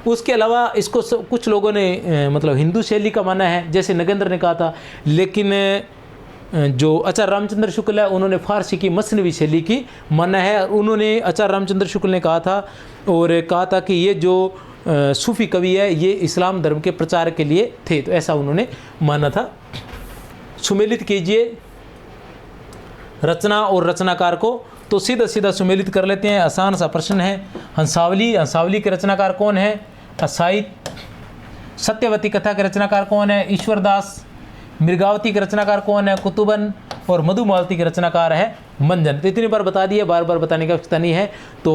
उसके अलावा इसको कुछ लोगों ने मतलब हिंदू शैली का माना है, जैसे नगेंद्र ने कहा था, लेकिन जो आचार्य रामचंद्र शुक्ल है उन्होंने फारसी की मसनवी शैली की माना है। उन्होंने आचार्य रामचंद्र शुक्ल ने कहा था कि ये जो सूफी कवि है ये इस्लाम धर्म के प्रचार के लिए थे, तो ऐसा उन्होंने माना था। सुमेलित कीजिए रचना और रचनाकार को, तो सीधा सीधा सुमेलित कर लेते हैं, आसान सा प्रश्न है। हंसावली के रचनाकार कौन है, असाहित। सत्यवती कथा के रचनाकार कौन है, ईश्वरदास। मृगावती के रचनाकार कौन है, कुतुबन। और मधुमालती के रचनाकार है मंजन। तो इतनी बार बता दिया, बार बार बताने की आवश्यकता नहीं है। तो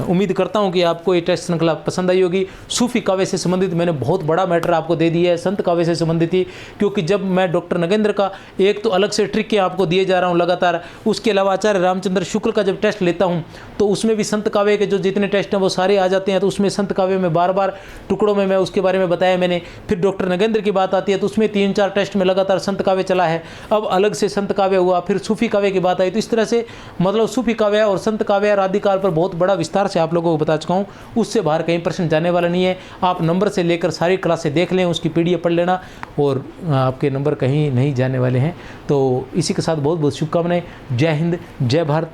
उम्मीद करता हूँ कि आपको ये टेस्ट श्रृंखला पसंद आई होगी। सूफी काव्य से संबंधित मैंने बहुत बड़ा मैटर आपको दे दिया है, संत काव्य से संबंधित ही, क्योंकि जब मैं डॉक्टर नगेंद्र का एक तो अलग से ट्रिक आपको दिए जा रहा हूँ लगातार, उसके अलावा आचार्य रामचंद्र शुक्ल का जब टेस्ट लेता हूँ तो उसमें भी संत काव्य के जो जितने टेस्ट हैं वो सारे आ जाते हैं। तो उसमें संत काव्य में बार बार टुकड़ों में मैं उसके बारे में बताया मैंने। फिर डॉक्टर नगेंद्र की बात आती है तो उसमें 3-4 टेस्ट में लगातार संत काव्य चला है। अब अलग से संत काव्य हुआ, फिर सूफी काव्य की बात आई। तो इस तरह से मतलब सूफी काव्य और संत काव्य आदिकाल पर बहुत बड़ा विस्तार से आप लोगों को बता चुका हूँ। उससे बाहर कहीं प्रश्न जाने वाला नहीं है। आप नंबर से लेकर सारी क्लासें देख लें, उसकी PDF पढ़ लेना और आपके नंबर कहीं नहीं जाने वाले हैं। तो इसी के साथ बहुत बहुत शुभकामनाएं। जय हिंद, जय भारत।